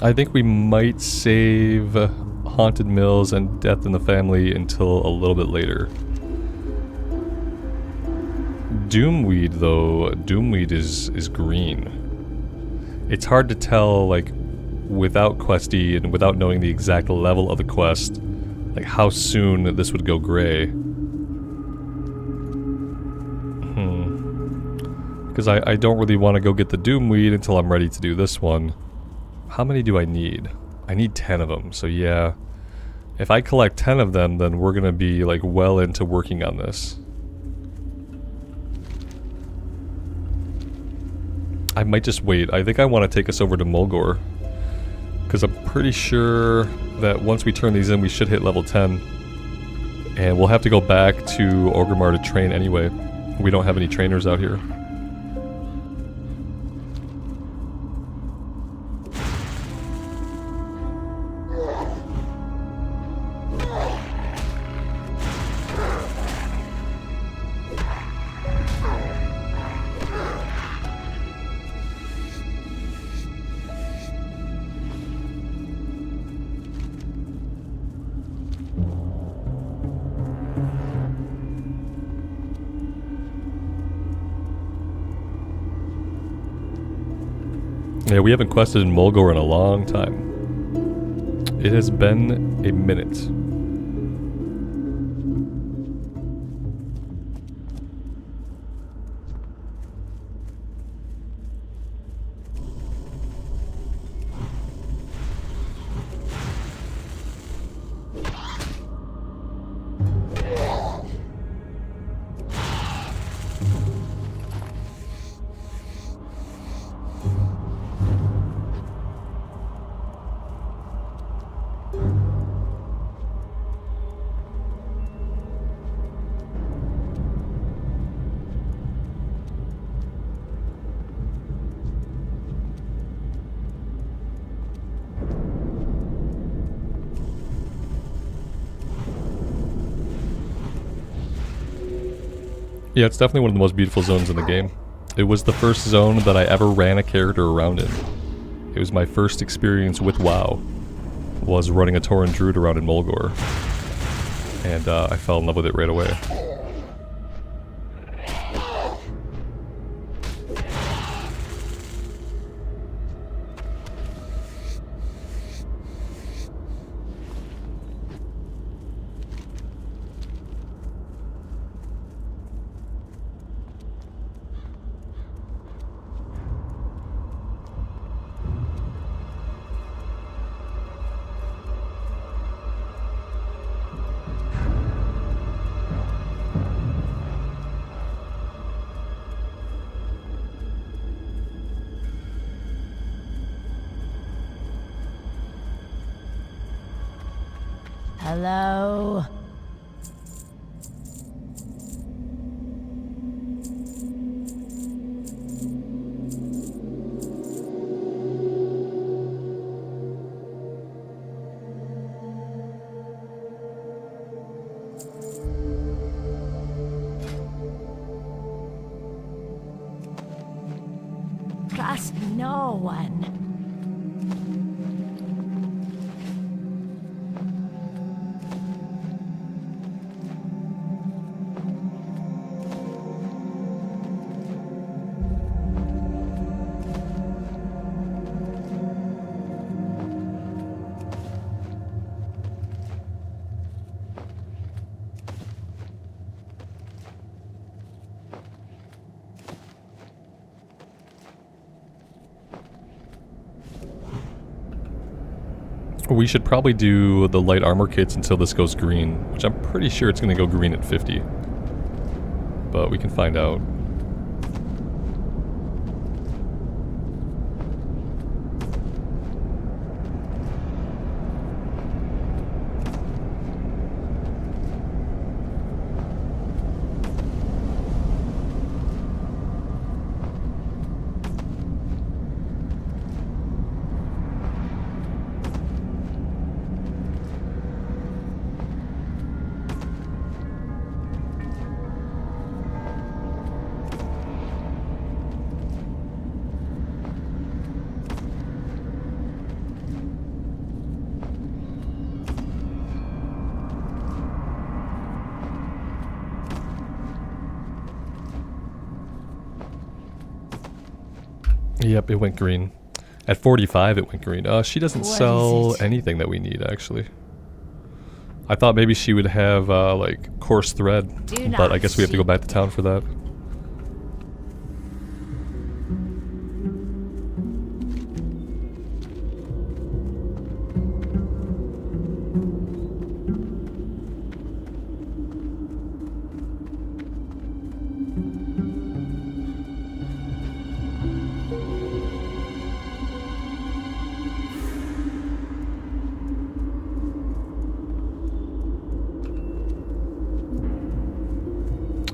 A: I think we might save Haunted Mills and Death in the Family until a little bit later. Doomweed, though, Doomweed is green. It's hard to tell, like, without Questy and without knowing the exact level of the quest, like how soon this would go gray. Because I don't really want to go get the Doomweed until I'm ready to do this one. How many do I need? I need 10 of them, so yeah. If I collect 10 of them, then we're gonna be like well into working on this. I might just wait. I think I want to take us over to Mulgore. Because I'm pretty sure that once we turn these in, we should hit level 10. And we'll have to go back to Orgrimmar to train anyway. We don't have any trainers out here. Yeah, we haven't quested in Mulgore in a long time. It has been a minute. Yeah, it's definitely one of the most beautiful zones in the game. It was the first zone that I ever ran a character around in. It was my first experience with WoW, was running a Tauren Druid around in Mulgore. And I fell in love with it right away.
C: Hello? Trust no one.
A: We should probably do the light armor kits until this goes green, which I'm pretty sure it's going to go green at 50. But we can find out. Yep, it went green. At 45, it went green. She doesn't
C: What
A: sell
C: is it?
A: anything that we need, actually. I thought maybe she would have, like, coarse thread,
C: Do
A: but I
C: not
A: guess we have to go
C: seek-
A: back to town for that.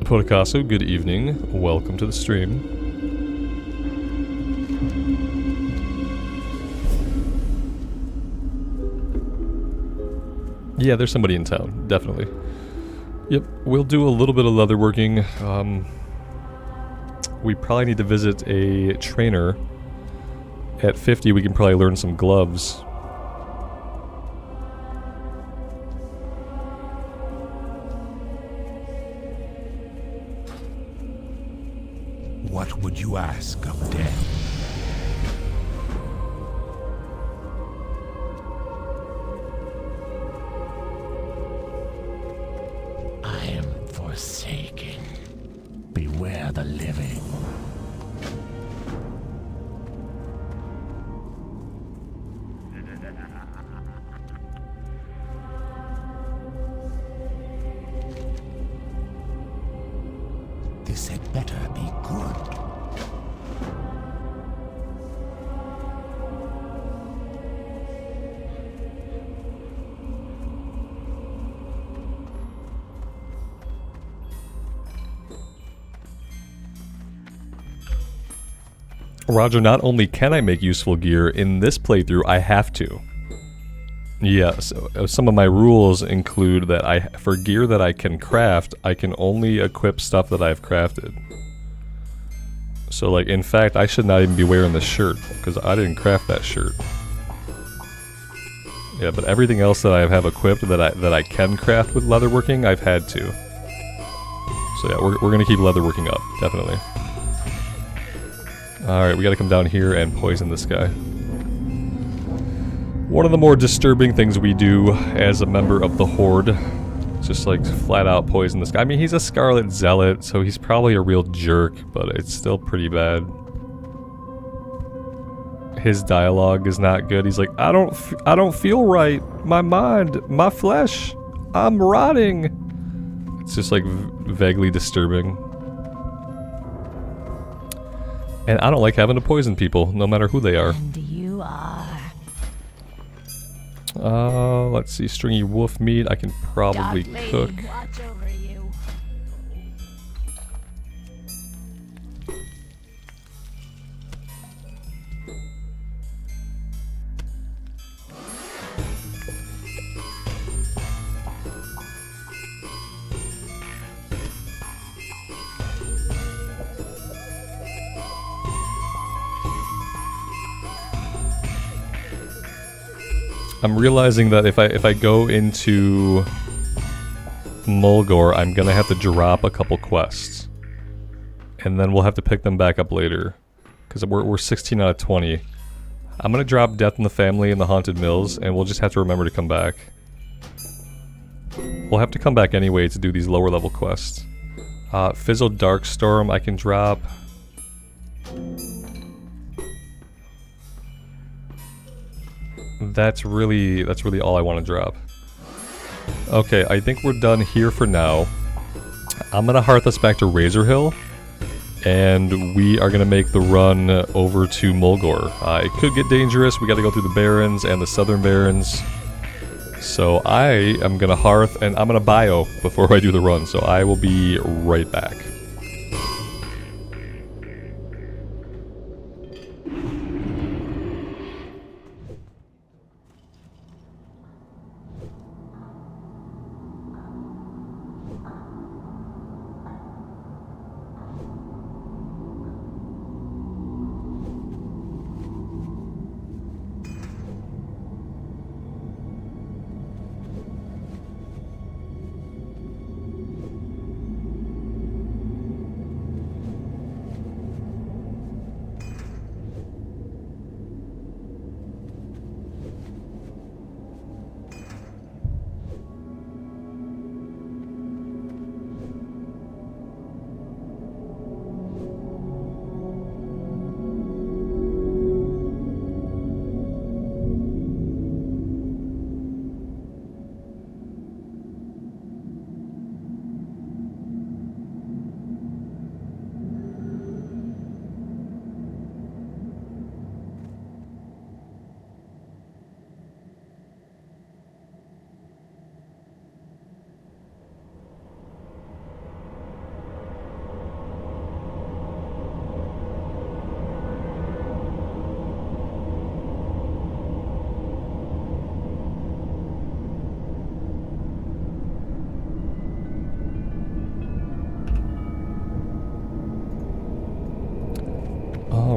A: Potakasu, good evening. Welcome to the stream. Yeah, there's somebody in town, definitely. Yep, we'll do a little bit of leatherworking. We probably need to visit a trainer. At 50, we can probably learn some gloves.
B: What would you ask of death? I am forsaken. Beware the living. This had better be good.
A: Roger, not only can I make useful gear, in this playthrough I have to. Yeah, so some of my rules include that for gear that I can craft, I can only equip stuff that I've crafted. So like, in fact, I should not even be wearing this shirt, because I didn't craft that shirt. Yeah, but everything else that I have equipped that I can craft with leatherworking, I've had to. So yeah, we're gonna keep leatherworking up, definitely. Alright, we gotta come down here and poison this guy. One of the more disturbing things we do as a member of the Horde, just like flat out poison this guy. I mean, he's a Scarlet Zealot, so he's probably a real jerk, but it's still pretty bad. His dialogue is not good. He's like, I don't feel right. My mind, my flesh, I'm rotting. It's just like vaguely disturbing. And I don't like having to poison people, no matter who they are.
C: And you are
A: Let's see, stringy wolf meat I can probably
C: Dark Lady,
A: cook.
C: watch over you.
A: I'm realizing that if I go into Mulgore, I'm gonna have to drop a couple quests. And then we'll have to pick them back up later. Because we're 16 out of 20. I'm gonna drop Death in the Family and the Haunted Mills, and we'll just have to remember to come back. We'll have to come back anyway to do these lower level quests. Fizzled Darkstorm I can drop. That's really all I want to drop. Okay, I think we're done here for now. I'm gonna hearth us back to Razor Hill, and we are gonna make the run over to Mulgore. It could get dangerous. We got to go through the Barrens and the Southern Barrens. So I am gonna hearth, and I'm gonna bio before I do the run. So I will be right back.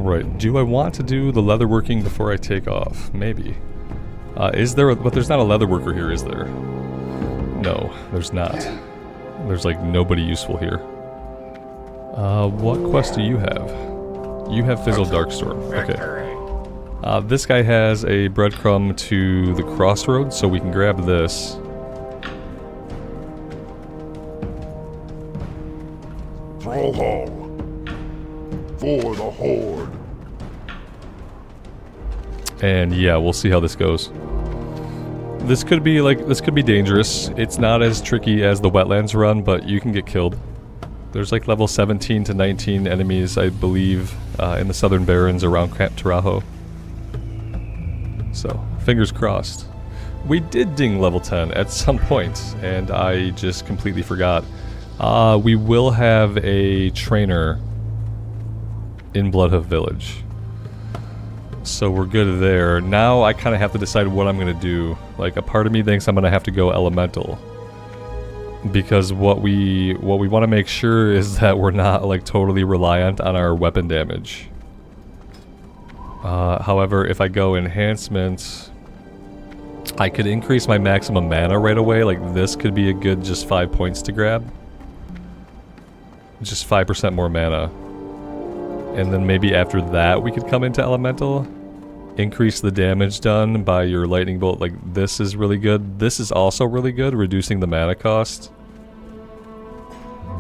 A: Alright, do I want to do the leatherworking before I take off? Maybe. Is there, but there's not a leatherworker here, is there? No, there's not. There's like nobody useful here. What quest do you have? You have Fizzle Darkstorm. Okay. This guy has a breadcrumb to the crossroads, so we can grab this.
B: Thrallhall. For the Horde.
A: And yeah, we'll see how this goes. This could be dangerous. It's not as tricky as the wetlands run, but you can get killed. There's like level 17 to 19 enemies, I believe, in the Southern Barrens around Camp Tarajo. So, fingers crossed. We did ding level 10 at some point, and I just completely forgot. We will have a trainer in Bloodhoof Village. So we're good there. Now I kind of have to decide what I'm going to do. Like, a part of me thinks I'm going to have to go elemental. Because what we want to make sure is that we're not, like, totally reliant on our weapon damage. However, if I go enhancement, I could increase my maximum mana right away. Like, this could be a good just 5 points to grab. Just 5% more mana. And then maybe after that we could come into elemental. Increase the damage done by your lightning bolt. Like, this is really good. This is also really good, reducing the mana cost.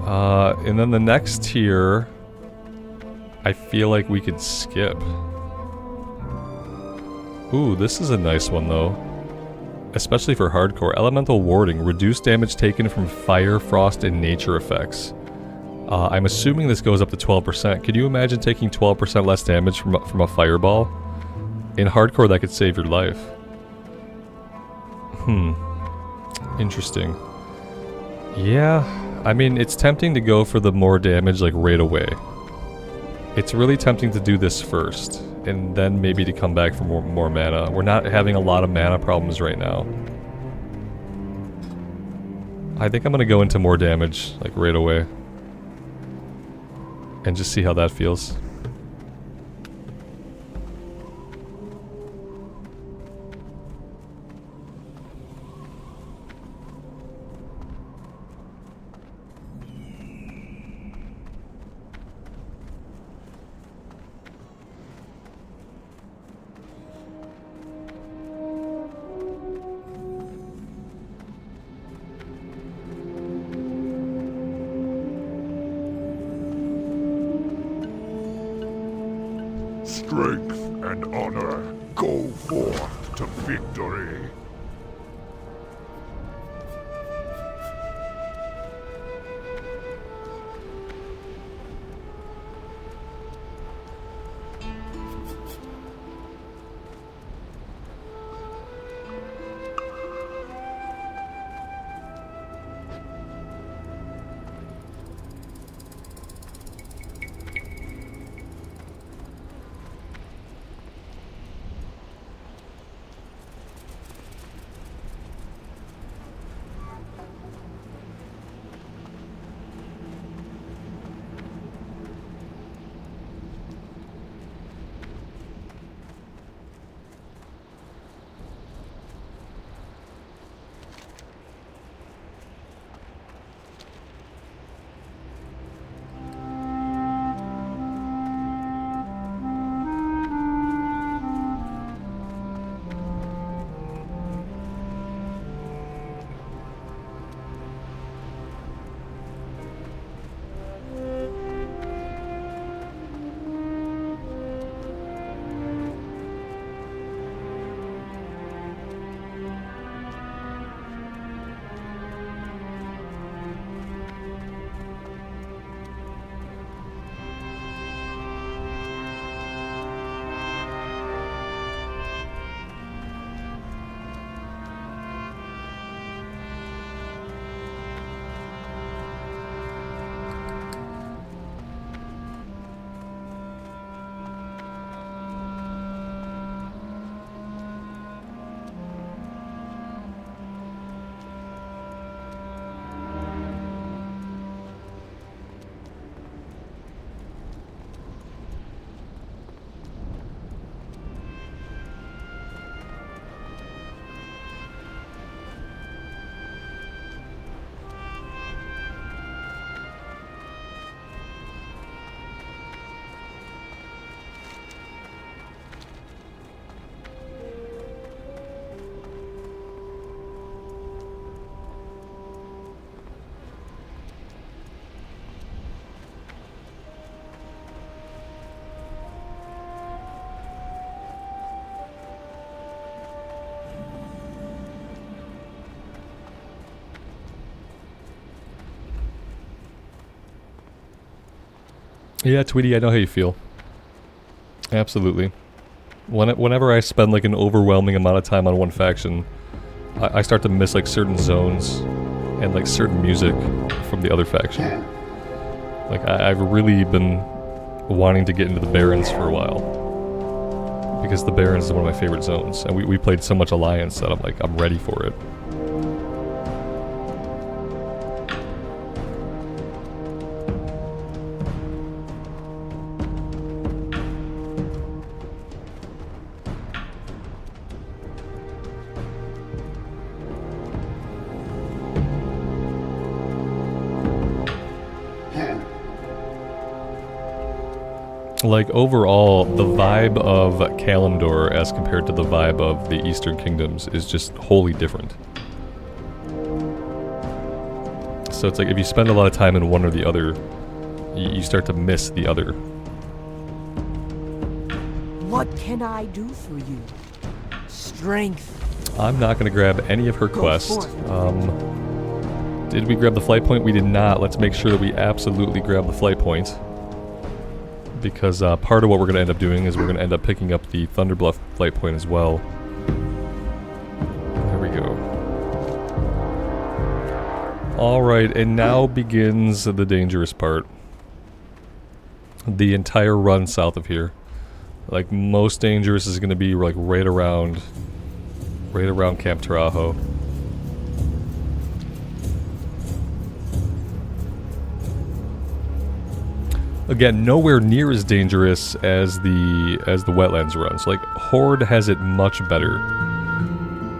A: And then the next tier, I feel like we could skip. Ooh, this is a nice one though. Especially for hardcore. Elemental warding. Reduce damage taken from fire, frost, and nature effects. I'm assuming this goes up to 12%. Could you imagine taking 12% less damage from a fireball? In hardcore, that could save your life. Interesting. Yeah, I mean, it's tempting to go for the more damage, like, right away. It's really tempting to do this first, and then maybe to come back for more mana. We're not having a lot of mana problems right now. I think I'm gonna go into more damage, like, right away. And just see how that feels.
B: Strength and honor go forth to victory.
A: Yeah, Tweety, I know how you feel. Absolutely. Whenever I spend like an overwhelming amount of time on one faction, I start to miss like certain zones and like certain music from the other faction. Like I've really been wanting to get into the Barrens for a while, because the Barrens is one of my favorite zones, and we played so much Alliance that I'm ready for it. Like, overall, the vibe of Kalimdor as compared to the vibe of the Eastern Kingdoms is just wholly different. So it's like, if you spend a lot of time in one or the other, you start to miss the other.
F: What can I do for you? Strength.
A: I'm not going to grab any of her quests. Did we grab the flight point? We did not. Let's make sure that we absolutely grab the flight point. Because part of what we're going to end up doing is we're going to end up picking up the Thunderbluff flight point as well. There we go. Alright, and now begins the dangerous part. The entire run south of here. Like, most dangerous is going to be like right around Camp Tarajo. Again, nowhere near as dangerous as the wetlands runs. Like, Horde has it much better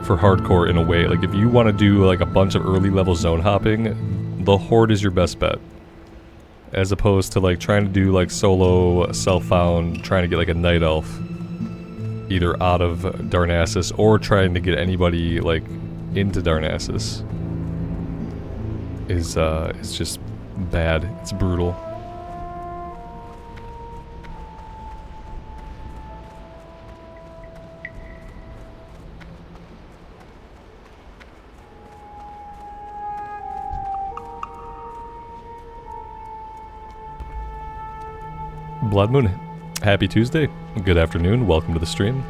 A: for hardcore in a way. Like, if you want to do like a bunch of early level zone hopping, the Horde is your best bet, as opposed to like trying to do like solo self-found, trying to get like a night elf either out of Darnassus or trying to get anybody like into Darnassus is just bad. It's brutal. Blood Moon, happy Tuesday, good afternoon, welcome to the stream.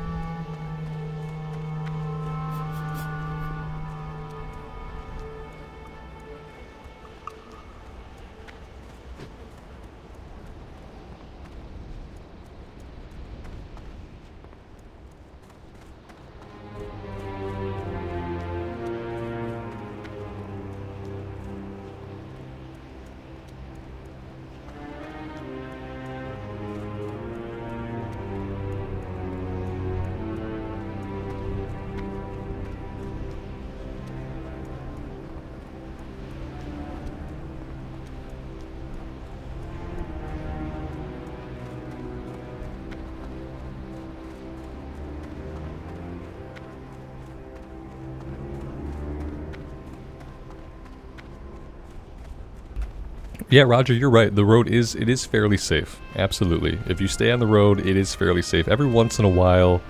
A: Yeah, Roger, you're right. The road is fairly safe. Absolutely. If you stay on the road, it is fairly safe. Every once in a while,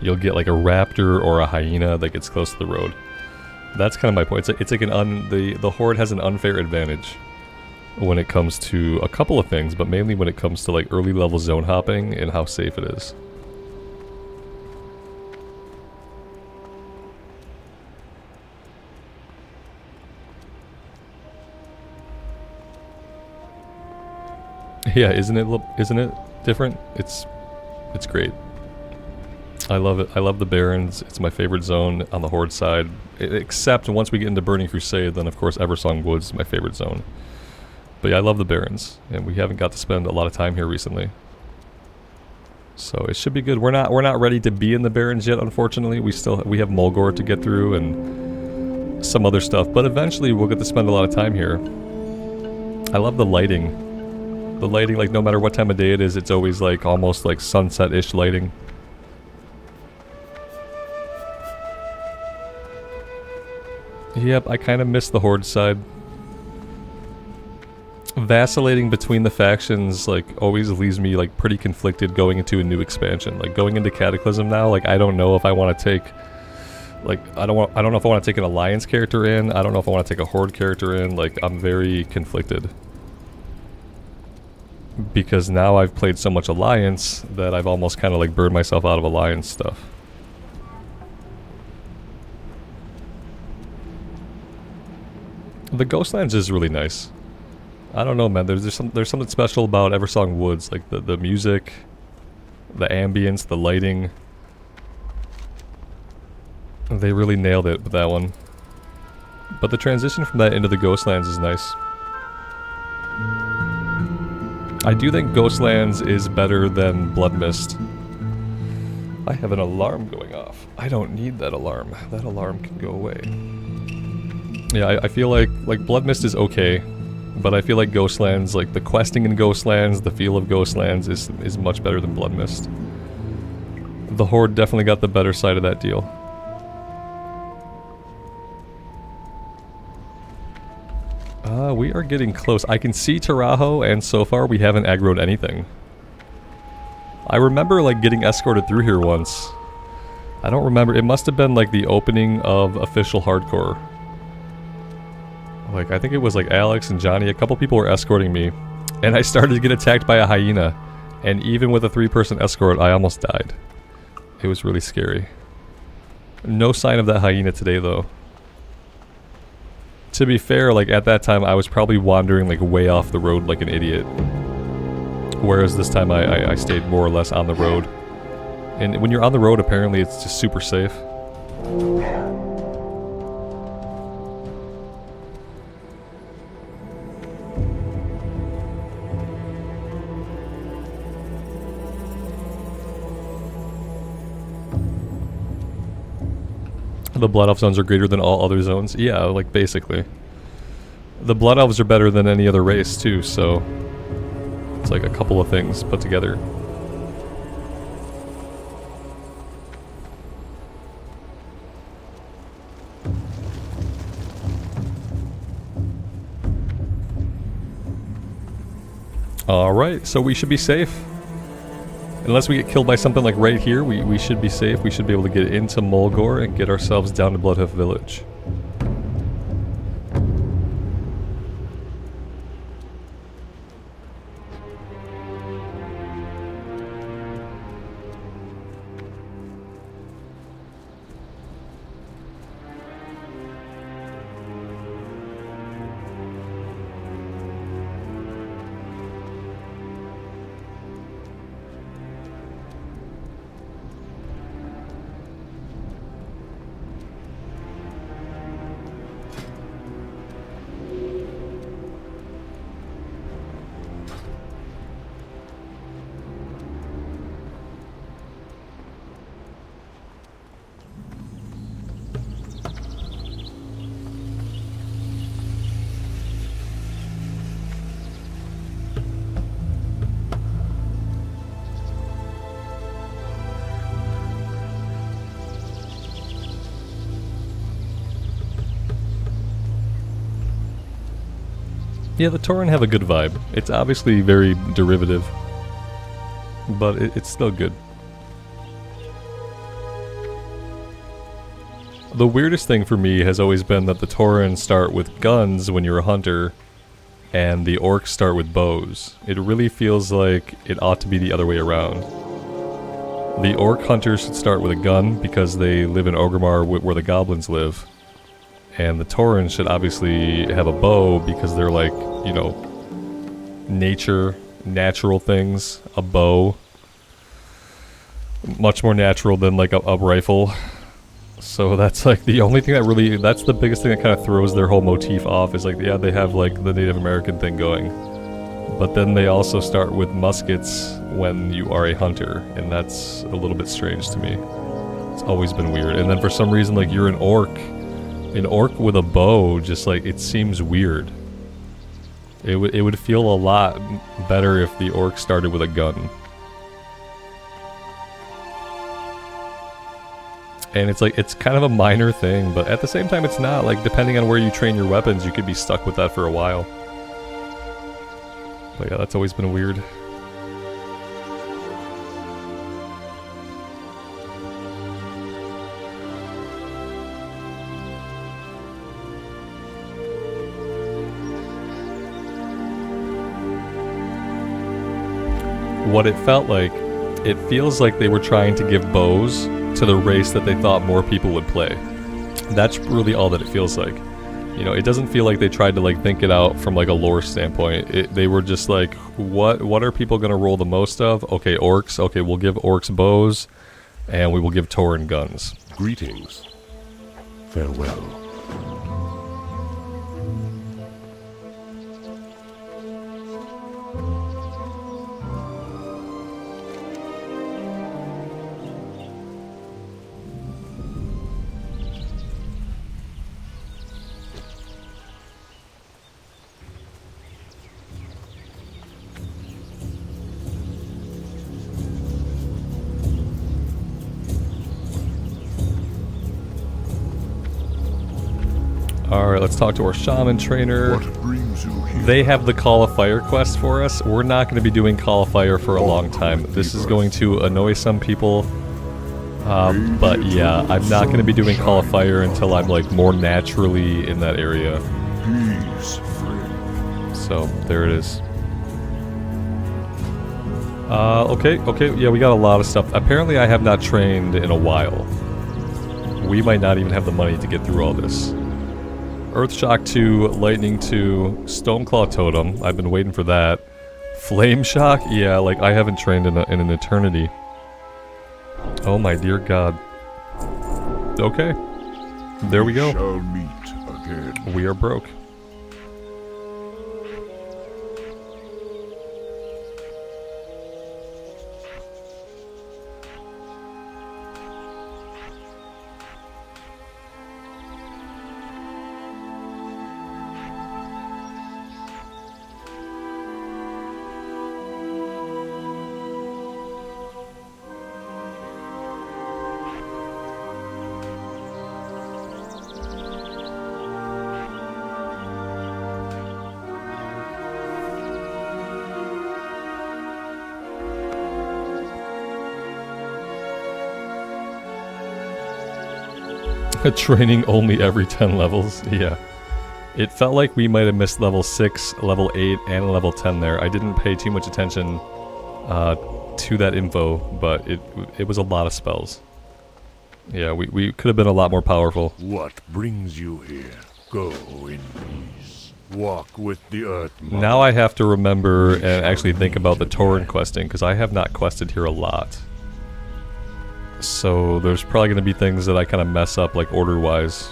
A: you'll get like a raptor or a hyena that gets close to the road. That's kind of my point. It's like the Horde has an unfair advantage when it comes to a couple of things, but mainly when it comes to like early level zone hopping and how safe it is. Yeah, isn't it different? It's great. I love it. I love the Barrens. It's my favorite zone on the Horde side. Except once we get into Burning Crusade, then of course Eversong Woods is my favorite zone. But yeah, I love the Barrens, and we haven't got to spend a lot of time here recently. So it should be good. We're not ready to be in the Barrens yet, unfortunately. We have Mulgore to get through and some other stuff, but eventually we'll get to spend a lot of time here. I love the lighting. The lighting, like, no matter what time of day it is, it's always like almost like sunset-ish lighting. Yep, I kind of miss the Horde side. Vacillating between the factions, like, always leaves me, like, pretty conflicted going into a new expansion. Like, going into Cataclysm now, like, I don't know if I want to take... Like, I don't know if I want to take an Alliance character in. I don't know if I want to take a Horde character in. Like, I'm very conflicted. because now I've played so much Alliance that I've almost kind of like burned myself out of Alliance stuff. The Ghostlands is really nice. I don't know, man. There's something special about Eversong Woods, like the music, the ambience, the lighting. They really nailed it with that one. But the transition from that into the Ghostlands is nice. I do think Ghostlands is better than Bloodmist. I have an alarm going off. I don't need that alarm. That alarm can go away. Yeah, I feel like Bloodmist is okay, but I feel like Ghostlands, like the questing in Ghostlands, the feel of Ghostlands is much better than Bloodmist. The Horde definitely got the better side of that deal. We are getting close. I can see Tarajo, and so far we haven't aggroed anything. I remember like getting escorted through here once. I don't remember. It must have been like the opening of official hardcore. Like I think it was like Alex and Johnny. A couple people were escorting me, and I started to get attacked by a hyena. And even with a 3-person escort, I almost died. It was really scary. No sign of that hyena today, though. To be fair, like at that time I was probably wandering like way off the road like an idiot. Whereas this time I stayed more or less on the road. And when you're on the road, apparently it's just super safe. The Blood Elf zones are greater than all other zones. Yeah, like basically. The Blood Elves are better than any other race too, so it's like a couple of things put together. Alright, so we should be safe. Unless we get killed by something like right here, we should be safe. We should be able to get into Mulgore and get ourselves down to Bloodhoof Village. Yeah, the Tauren have a good vibe. It's obviously very derivative, but it's still good. The weirdest thing for me has always been that the Tauren start with guns when you're a hunter, and the Orcs start with bows. It really feels like it ought to be the other way around. The Orc hunters should start with a gun because they live in Orgrimmar where the goblins live. And the Tauren should obviously have a bow because they're like, you know, natural things. A bow. Much more natural than like a rifle. So that's like the only thing that really, that's the biggest thing that kind of throws their whole motif off is like, yeah, they have like the Native American thing going. But then they also start with muskets when you are a hunter. And that's a little bit strange to me. It's always been weird. And then for some reason, like you're an orc. An orc with a bow, just like, it seems weird. It would feel a lot better if the orc started with a gun. And it's like, it's kind of a minor thing, but at the same time it's not. Like, depending on where you train your weapons, you could be stuck with that for a while. But yeah, that's always been weird. what it felt like, it feels like they were trying to give bows to the race that they thought more people would play. That's really all that it feels like. You know, it doesn't feel like they tried to like think it out from like a lore standpoint. They were just like, what are people going to roll the most of? Okay, orcs. Okay, we'll give orcs bows, and we will give Tauren guns.
B: Greetings. Farewell.
A: Alright, let's talk to our shaman trainer.
B: What brings you here?
A: They have the Call of Fire quest for us. We're not going to be doing Call of Fire for a long time. This is going to annoy some people. But yeah, I'm not going to be doing Call of Fire until I'm like more naturally in that area.
B: Peace, friend.
A: So, there it is. Okay, yeah, we got a lot of stuff. Apparently I have not trained in a while. We might not even have the money to get through all this. Earthshock 2, Lightning 2, Stoneclaw Totem. I've been waiting for that. Flame Shock? Yeah, like I haven't trained in an eternity. Oh my dear god. Okay. There we go.
B: Shall meet again.
A: We are broke. Training only every 10 levels. Yeah. It felt like we might have missed level 6, level 8, and level 10 there. I didn't pay too much attention to that info, but it was a lot of spells. Yeah, we could have been a lot more powerful.
B: What brings you here? Go in peace. Walk with the earth.
A: Now I have to remember and actually think about the Tauren questing, because I have not quested here a lot. So there's probably going to be things that I kind of mess up, like order-wise.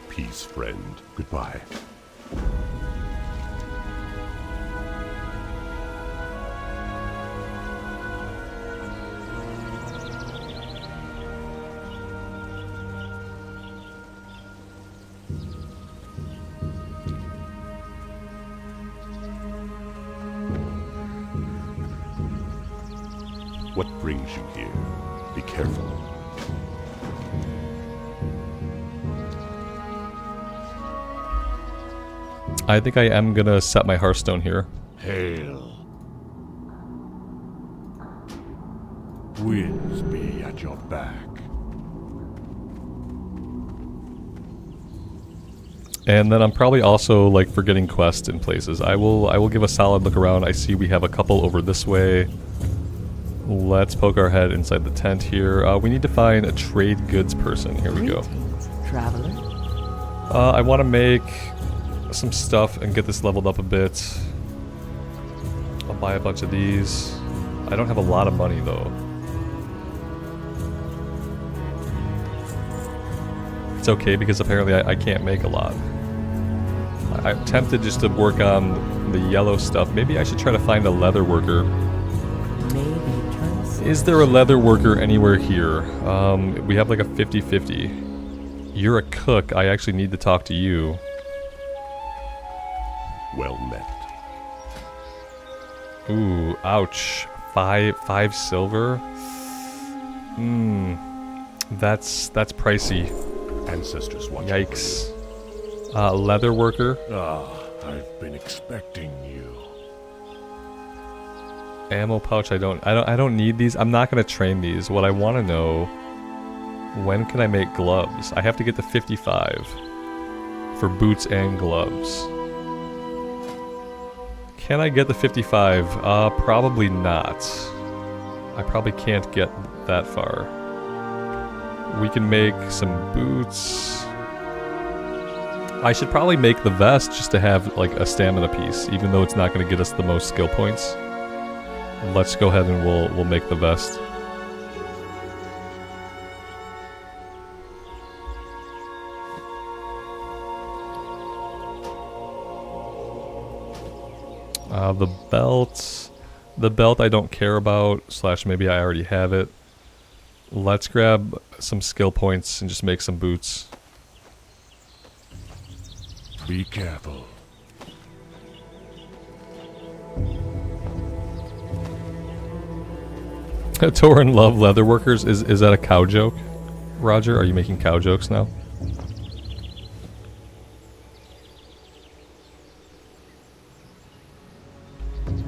B: Peace, friend. Goodbye. What brings you here? Be careful.
A: I think I am gonna set my Hearthstone here.
B: Hail. Winds be at your back.
A: And then I'm probably also like forgetting quests in places. I will give a solid look around. I see we have a couple over this way. Let's poke our head inside the tent here. We need to find a trade goods person. Here we go.
F: Traveler.
A: I want to make some stuff and get this leveled up a bit. I'll buy a bunch of these. I don't have a lot of money though. It's okay because apparently I can't make a lot. I'm tempted just to work on the yellow stuff. Maybe I should try to find a leather worker. Is there a leather worker anywhere here? We have like a 50-50. You're a cook. I actually need to talk to you.
B: Well met.
A: Ooh, ouch. Five silver? That's pricey.
B: Ancestors watch.
A: Yikes. Leather worker?
B: I've been expecting you.
A: Ammo pouch, I don't need these. I'm not gonna train these. What I want to know, when can I make gloves? I have to get to 55 for boots and gloves. Can I get the 55? Probably not. I probably can't get that far. We can make some boots. I should probably make the vest just to have like a stamina piece, even though it's not going to get us the most skill points. Let's go ahead and we'll make the vest. The belt I don't care about, slash maybe I already have it. Let's grab some skill points and just make some boots.
B: Be careful.
A: Torin love leatherworkers. Is that a cow joke? Roger, are you making cow jokes now?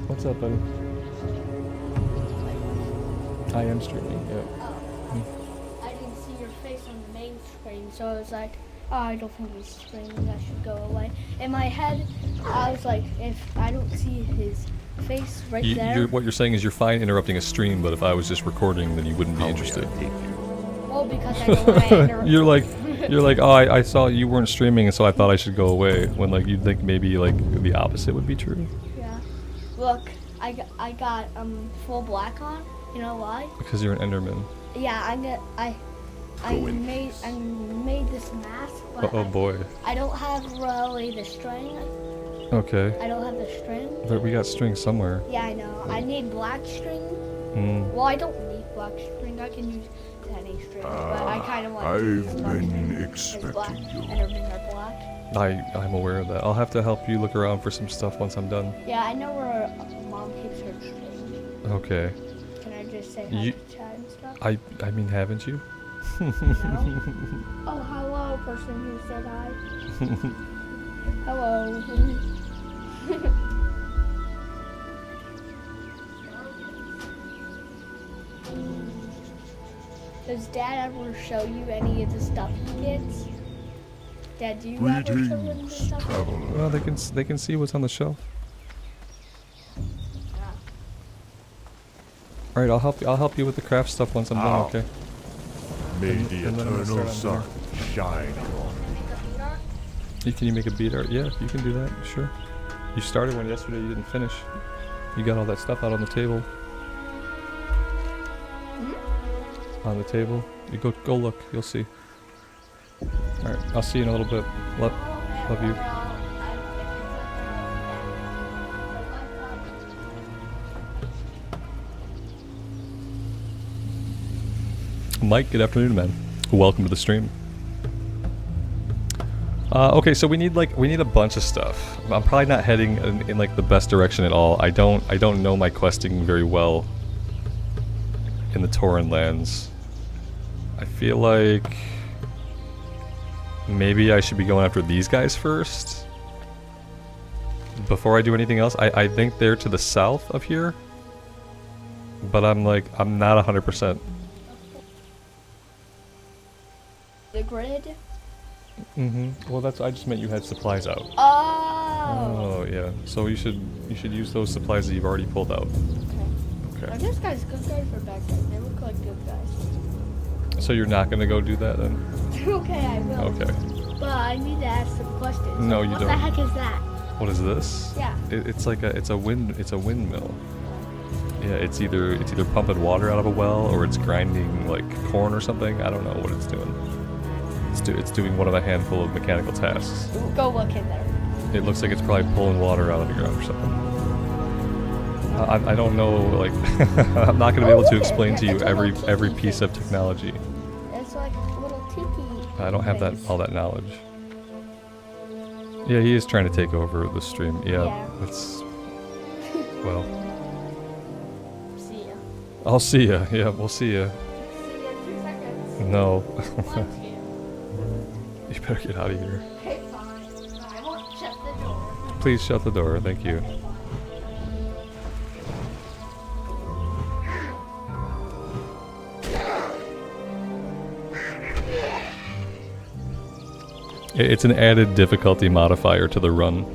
A: What's up, buddy? I am streaming, yeah.
G: I didn't see your face on the main screen, so I was like, oh, I don't think he's streaming, I should go away. In my head, I was like, if I don't see his face right there.
A: What you're saying is you're fine interrupting a stream, but if I was just recording, then you wouldn't be interested.
G: Well, because I don't want to interrupt.
A: You're like, oh, I saw you weren't streaming, and so I thought I should go away. When like you'd think maybe like the opposite would be true.
G: Yeah. Look, I got full black on. You know why?
A: Because you're an Enderman.
G: Yeah, I made this mask, but
A: oh boy.
G: I don't have really the string.
A: Okay.
G: I don't have the string.
A: But we got string somewhere.
G: Yeah, I know. I need black string.
A: Mm.
G: Well, I don't need black string. I can use any string, but I kind of want
B: I've
G: to use black
B: been
G: string.
B: expecting
G: Black
B: you.
G: Endermen are black.
A: I'm aware of that. I'll have to help you look around for some stuff once I'm done.
G: Yeah, I know where Mom keeps her string.
A: Okay.
G: Can I just say hi
A: You-
G: to chat and stuff?
A: I mean, haven't you?
G: No? Oh, hello, person who said hi. Hello. Does Dad ever show you any of the stuff he gets? Dad, do you ever show him the
B: Greetings,
G: stuff?
B: traveler.
A: Well, they can see what's on the shelf. All right, I'll help you with the craft stuff once I'm done.
B: Ow.
A: Okay.
B: May
A: And
B: the
A: then I'm gonna
B: eternal
A: start on
B: sun shine upon you.
A: Can you make a beat art? Yeah, you can do that. Sure. You started one yesterday. You didn't finish. You got all that stuff out on the table. On the table. You go look. You'll see. All right. I'll see you in a little bit. Love you. Mike, good afternoon, man. Welcome to the stream. Okay, so we need a bunch of stuff. I'm probably not heading in like the best direction at all. I don't know my questing very well in the Tauren lands. I feel like maybe I should be going after these guys first before I do anything else. I think they're to the south of here, but I'm not 100%.
G: The grid?
A: Mm-hmm. Well, I just meant you had supplies out.
G: Oh.
A: Oh yeah. So you should use those supplies that you've already pulled out.
G: Okay. Are
A: Okay.
G: those guys good guys or bad guys? They look like good guys.
A: So you're not gonna go do that then?
G: Okay, I will.
A: Okay.
G: But I need to ask some questions.
A: No, you
G: what
A: don't.
G: What the heck is that?
A: What is this?
G: Yeah.
A: It's a windmill. Yeah, it's either pumping water out of a well or it's grinding like corn or something. I don't know what it's doing. It's doing one of a handful of mechanical tasks.
G: Go look in there.
A: It looks like it's probably pulling water out of the ground or something. I don't know, like, I'm not going to be able to explain to you
G: It's a little
A: every
G: tiki
A: piece of
G: thing.
A: technology.
G: It's like a little tiki.
A: I don't have all that knowledge. Yeah, he is trying to take over the stream. Yeah,
G: Yeah.
A: it's, well,
G: See ya.
A: I'll see ya. Yeah, we'll see ya.
G: See ya in 2 seconds.
A: No.
G: 1, 2.
A: You better get out of here.
G: Okay, fine. I won't shut the door.
A: Please shut the door. Thank you. It's an added difficulty modifier to the run.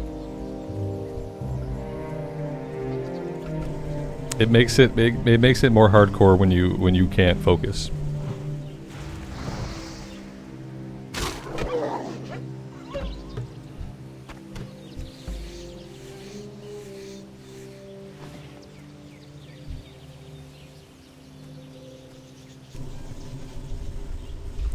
A: It makes it more hardcore when you can't focus.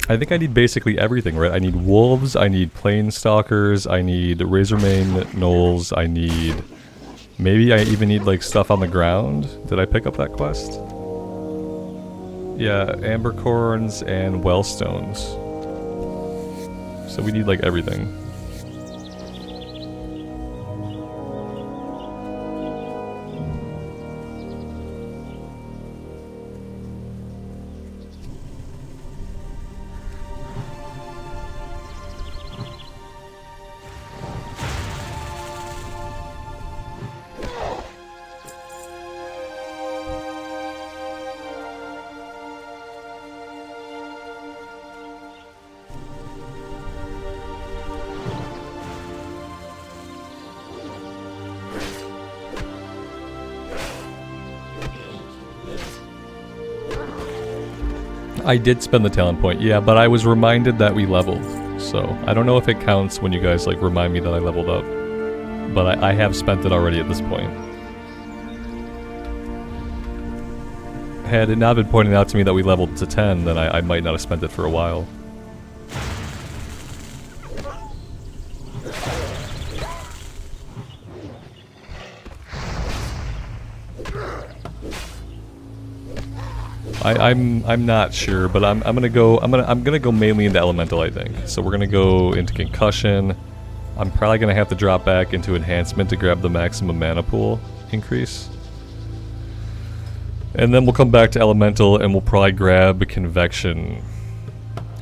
A: I think I need basically everything, right? I need wolves, I need planestalkers, I need razormane gnolls, I need... Maybe I even need like stuff on the ground. Did I pick up that quest? Yeah, ambercorns and wellstones. So we need like everything. I did spend the talent point, yeah, but I was reminded that we leveled. So, I don't know if it counts when you guys like remind me that I leveled up. But I have spent it already at this point. Had it not been pointed out to me that we leveled to 10, then I might not have spent it for a while. I'm not sure, but I'm gonna go mainly into elemental, I think. So we're gonna go into concussion. I'm probably gonna have to drop back into enhancement to grab the maximum mana pool increase. And then we'll come back to elemental and we'll probably grab convection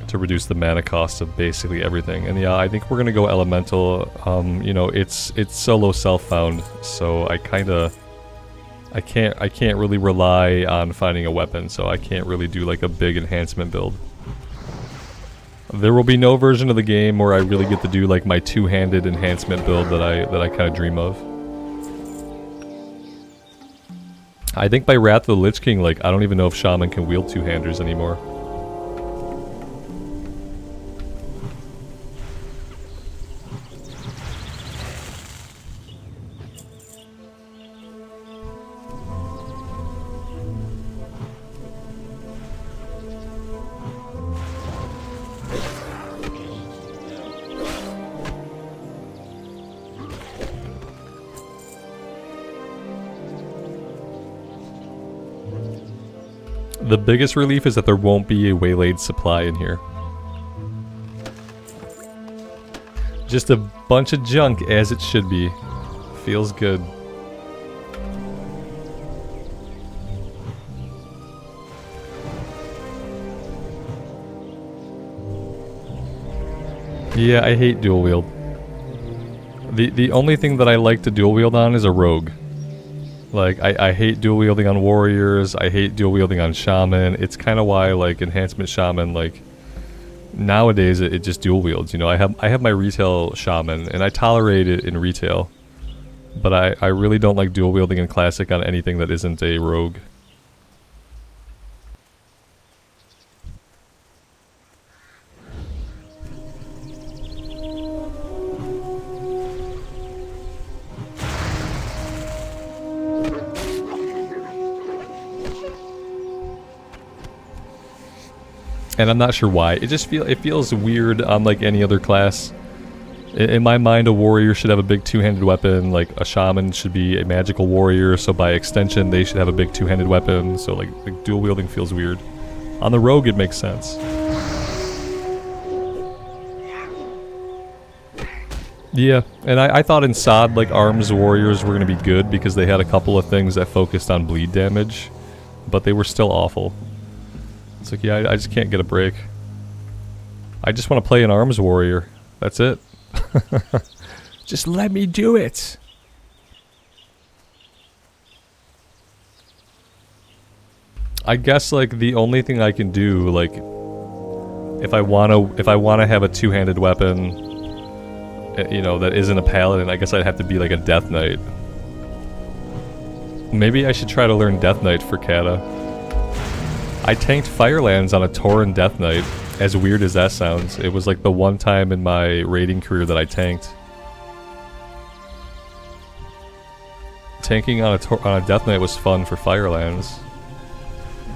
A: to reduce the mana cost of basically everything. And yeah, I think we're gonna go elemental. You know, it's solo self-found, so I can't really rely on finding a weapon, so I can't really do like a big enhancement build. There will be no version of the game where I really get to do like my two-handed enhancement build that I kind of dream of. I think by Wrath of the Lich King, like I don't even know if Shaman can wield two-handers anymore. The biggest relief is that there won't be a waylaid supply in here. Just a bunch of junk as it should be. Feels good. Yeah, I hate dual wield. The only thing that I like to dual wield on is a rogue. Like, I hate dual wielding on warriors, I hate dual wielding on shaman. It's kind of why, like, enhancement shaman, like, nowadays it just dual wields, you know. I have my retail shaman, and I tolerate it in retail. But I really don't like dual wielding in classic on anything that isn't a rogue. And I'm not sure why. It just feels weird on like any other class. In my mind, a warrior should have a big two-handed weapon. Like a shaman should be a magical warrior, so by extension, they should have a big two-handed weapon. So like dual wielding feels weird. On the rogue, it makes sense. Yeah, and I thought in SOD, like arms warriors were gonna be good because they had a couple of things that focused on bleed damage, but they were still awful. It's like, yeah, I just can't get a break. I just want to play an arms warrior. That's it. Just let me do it. I guess like the only thing I can do, like, if I wanna have a two-handed weapon, you know, that isn't a paladin, I guess I'd have to be like a death knight. Maybe I should try to learn Death Knight for Kata. I tanked Firelands on a Tauren Death Knight, as weird as that sounds. It was like the one time in my raiding career that I tanked. Tanking on a Death Knight was fun for Firelands.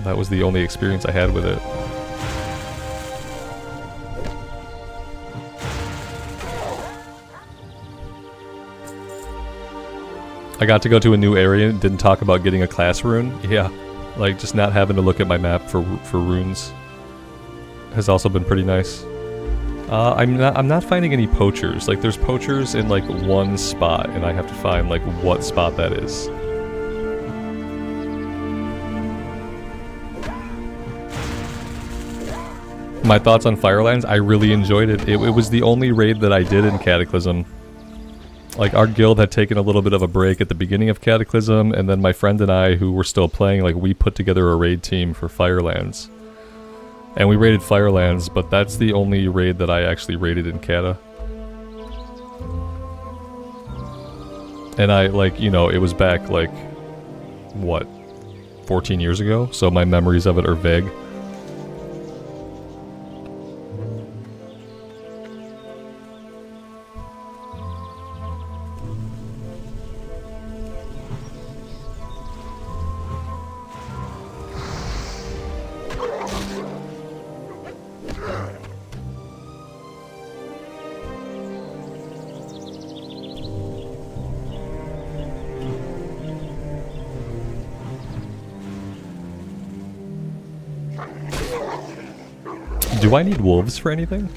A: That was the only experience I had with it. I got to go to a new area and didn't talk about getting a class rune. Yeah, like just not having to look at my map for runes has also been pretty nice. I'm not finding any poachers. Like there's poachers in like one spot, and I have to find like what spot that is. My thoughts on Firelands, I really enjoyed it. It was the only raid that I did in Cataclysm. Like, our guild had taken a little bit of a break at the beginning of Cataclysm, and then my friend and I, who were still playing, like, we put together a raid team for Firelands. And we raided Firelands, but that's the only raid that I actually raided in Cata. And I, like, you know, it was back, like, what, 14 years ago? So my memories of it are vague. Do I need wolves for anything?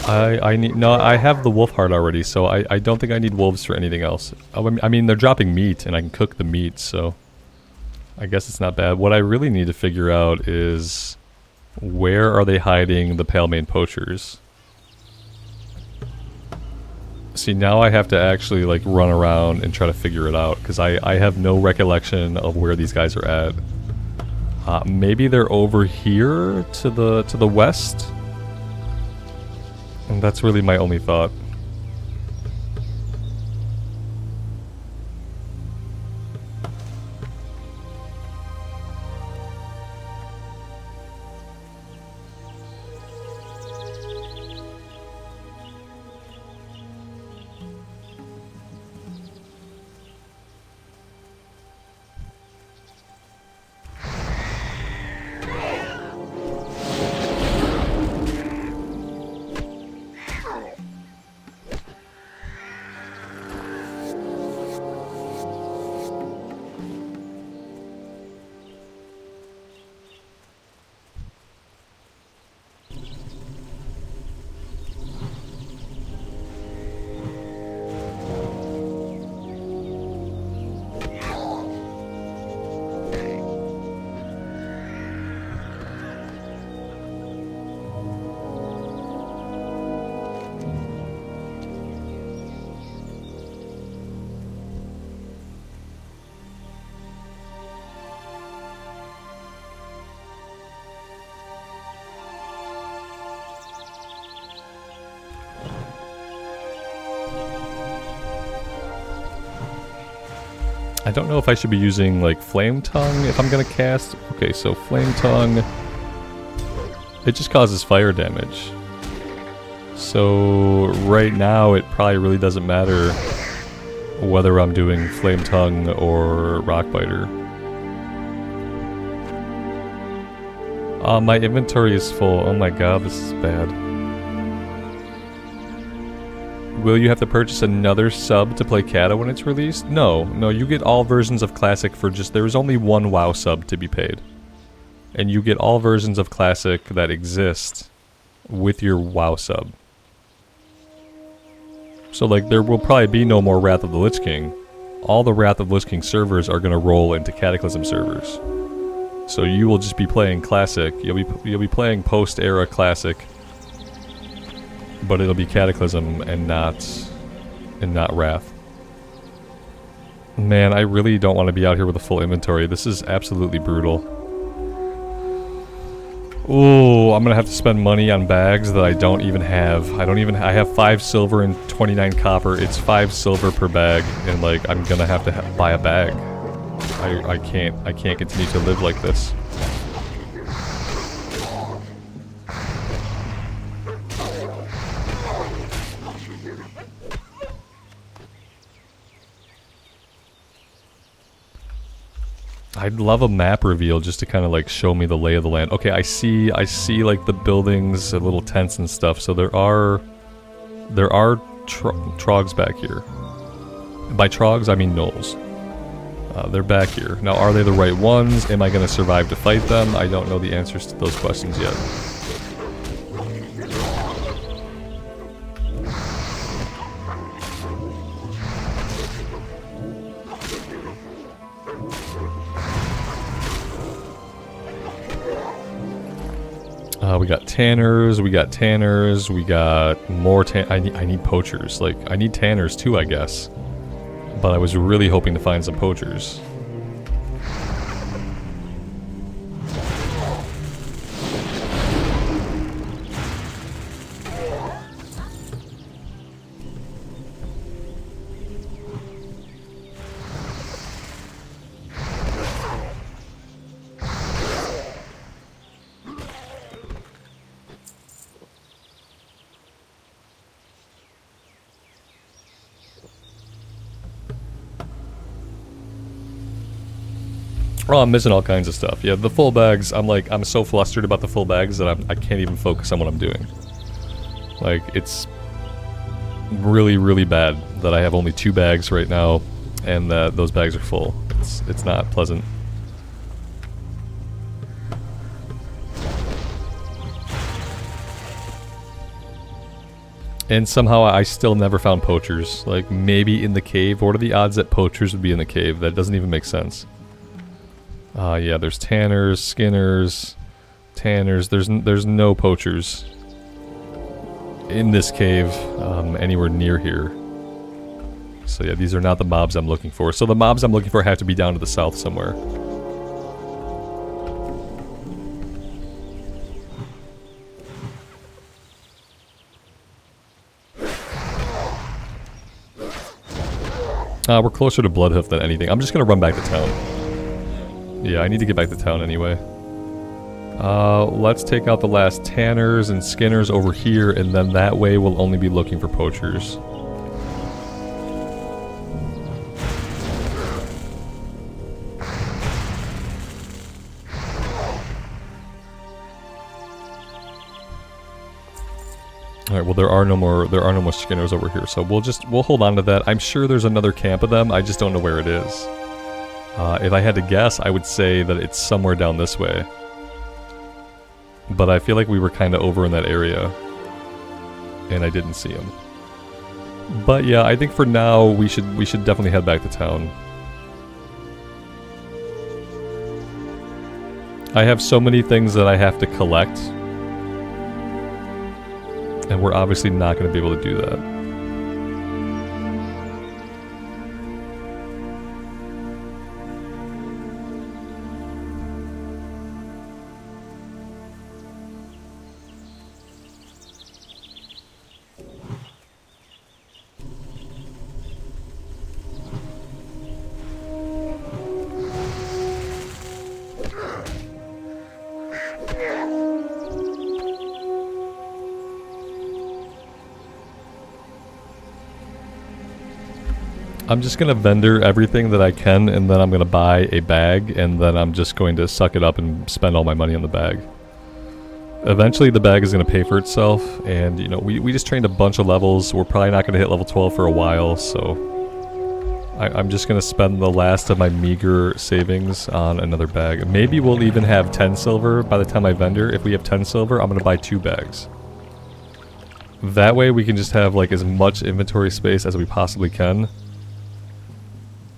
A: I have the wolf heart already, so I don't think I need wolves for anything else. I mean, they're dropping meat, and I can cook the meat, so I guess it's not bad. What I really need to figure out is where are they hiding the Pale-Mane poachers? See, now I have to actually like run around and try to figure it out, because I have no recollection of where these guys are at. Maybe they're over here to the west? And that's really my only thought. I don't know if I should be using like Flame Tongue if I'm gonna cast. Okay, so Flame Tongue, it just causes fire damage. So right now it probably really doesn't matter whether I'm doing Flame Tongue or Rock Biter. My inventory is full. Oh my god, this is bad. Will you have to purchase another sub to play Cata when it's released? No, you get all versions of Classic for just... There's only one WoW sub to be paid. And you get all versions of Classic that exist with your WoW sub. So, like, there will probably be no more Wrath of the Lich King. All the Wrath of the Lich King servers are going to roll into Cataclysm servers. So you will just be playing Classic. You'll be playing post-era Classic. But it'll be Cataclysm and not Wrath. Man, I really don't want to be out here with a full inventory. This is absolutely brutal. Ooh, I'm gonna have to spend money on bags that I don't even have. I have 5 silver and 29 copper. It's 5 silver per bag, and like I'm gonna have to buy a bag. I can't continue to live like this. I'd love a map reveal just to kind of like show me the lay of the land. Okay, I see like the buildings, the little tents and stuff. So there are trogs back here. By trogs, I mean gnolls. They're back here. Now, are they the right ones? Am I going to survive to fight them? I don't know the answers to those questions yet. We got tanners, we got more I need poachers. Like, I need tanners too, I guess. But I was really hoping to find some poachers. Oh, I'm missing all kinds of stuff. Yeah, the full bags, I'm so flustered about the full bags that I can't even focus on what I'm doing. Like, it's really, really bad that I have only 2 bags right now, and that those bags are full. It's not pleasant. And somehow I still never found poachers. Like, maybe in the cave. What are the odds that poachers would be in the cave? That doesn't even make sense. Yeah, there's tanners, skinners, tanners. There's no poachers in this cave anywhere near here. So yeah, these are not the mobs I'm looking for. So the mobs I'm looking for have to be down to the south somewhere. We're closer to Bloodhoof than anything. I'm just gonna run back to town. Yeah, I need to get back to town anyway. Let's take out the last tanners and skinners over here, and then that way we'll only be looking for poachers. Alright, well there are no more skinners over here, so we'll hold on to that. I'm sure there's another camp of them, I just don't know where it is. If I had to guess, I would say that it's somewhere down this way. But I feel like we were kind of over in that area. And I didn't see him. But yeah, I think for now, we should definitely head back to town. I have so many things that I have to collect. And we're obviously not going to be able to do that. I'm just going to vendor everything that I can, and then I'm going to buy a bag, and then I'm just going to suck it up and spend all my money on the bag. Eventually the bag is going to pay for itself, and you know, we just trained a bunch of levels. We're probably not going to hit level 12 for a while, so I'm just going to spend the last of my meager savings on another bag. Maybe we'll even have 10 silver by the time I vendor. If we have 10 silver, I'm going to buy 2 bags. That way we can just have like as much inventory space as we possibly can.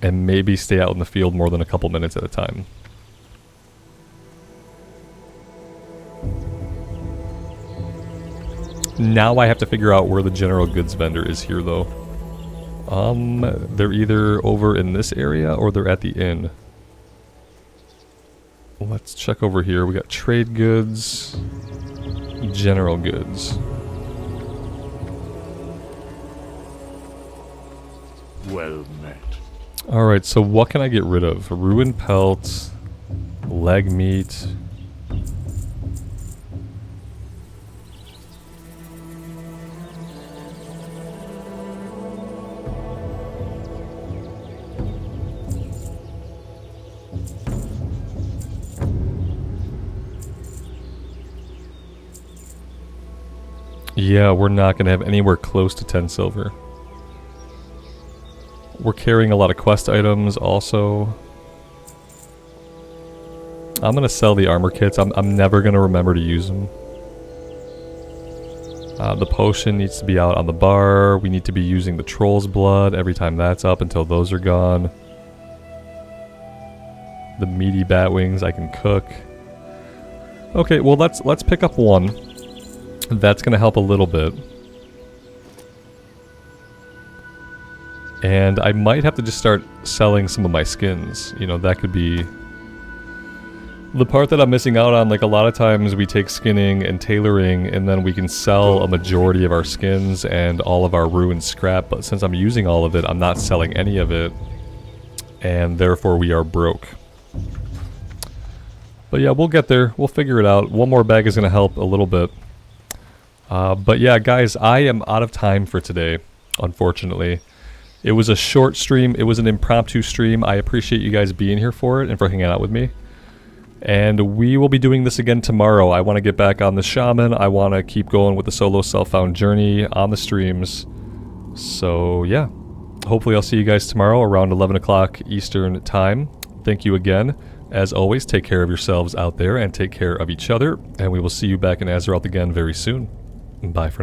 A: And maybe stay out in the field more than a couple minutes at a time. Now I have to figure out where the general goods vendor is here though. They're either over in this area or they're at the inn. Let's check over here. We got trade goods, general goods.
B: Well met.
A: Alright, so what can I get rid of? Ruined pelt, leg meat. Yeah, we're not going to have anywhere close to 10 silver. We're carrying a lot of quest items also. I'm going to sell the armor kits. I'm never going to remember to use them. The potion needs to be out on the bar. We need to be using the troll's blood every time that's up until those are gone. The meaty bat wings I can cook. Okay, well let's pick up one. That's going to help a little bit. And I might have to just start selling some of my skins. You know, that could be the part that I'm missing out on. Like, a lot of times we take skinning and tailoring and then we can sell a majority of our skins and all of our ruined scrap. But since I'm using all of it, I'm not selling any of it. And therefore we are broke. But yeah, we'll get there. We'll figure it out. One more bag is going to help a little bit. But yeah, guys, I am out of time for today, unfortunately. It was a short stream. It was an impromptu stream. I appreciate you guys being here for it and for hanging out with me. And we will be doing this again tomorrow. I want to get back on the Shaman. I want to keep going with the solo self-found journey on the streams. So yeah, hopefully I'll see you guys tomorrow around 11 o'clock Eastern time. Thank you again. As always, take care of yourselves out there and take care of each other. And we will see you back in Azeroth again very soon. Bye for now.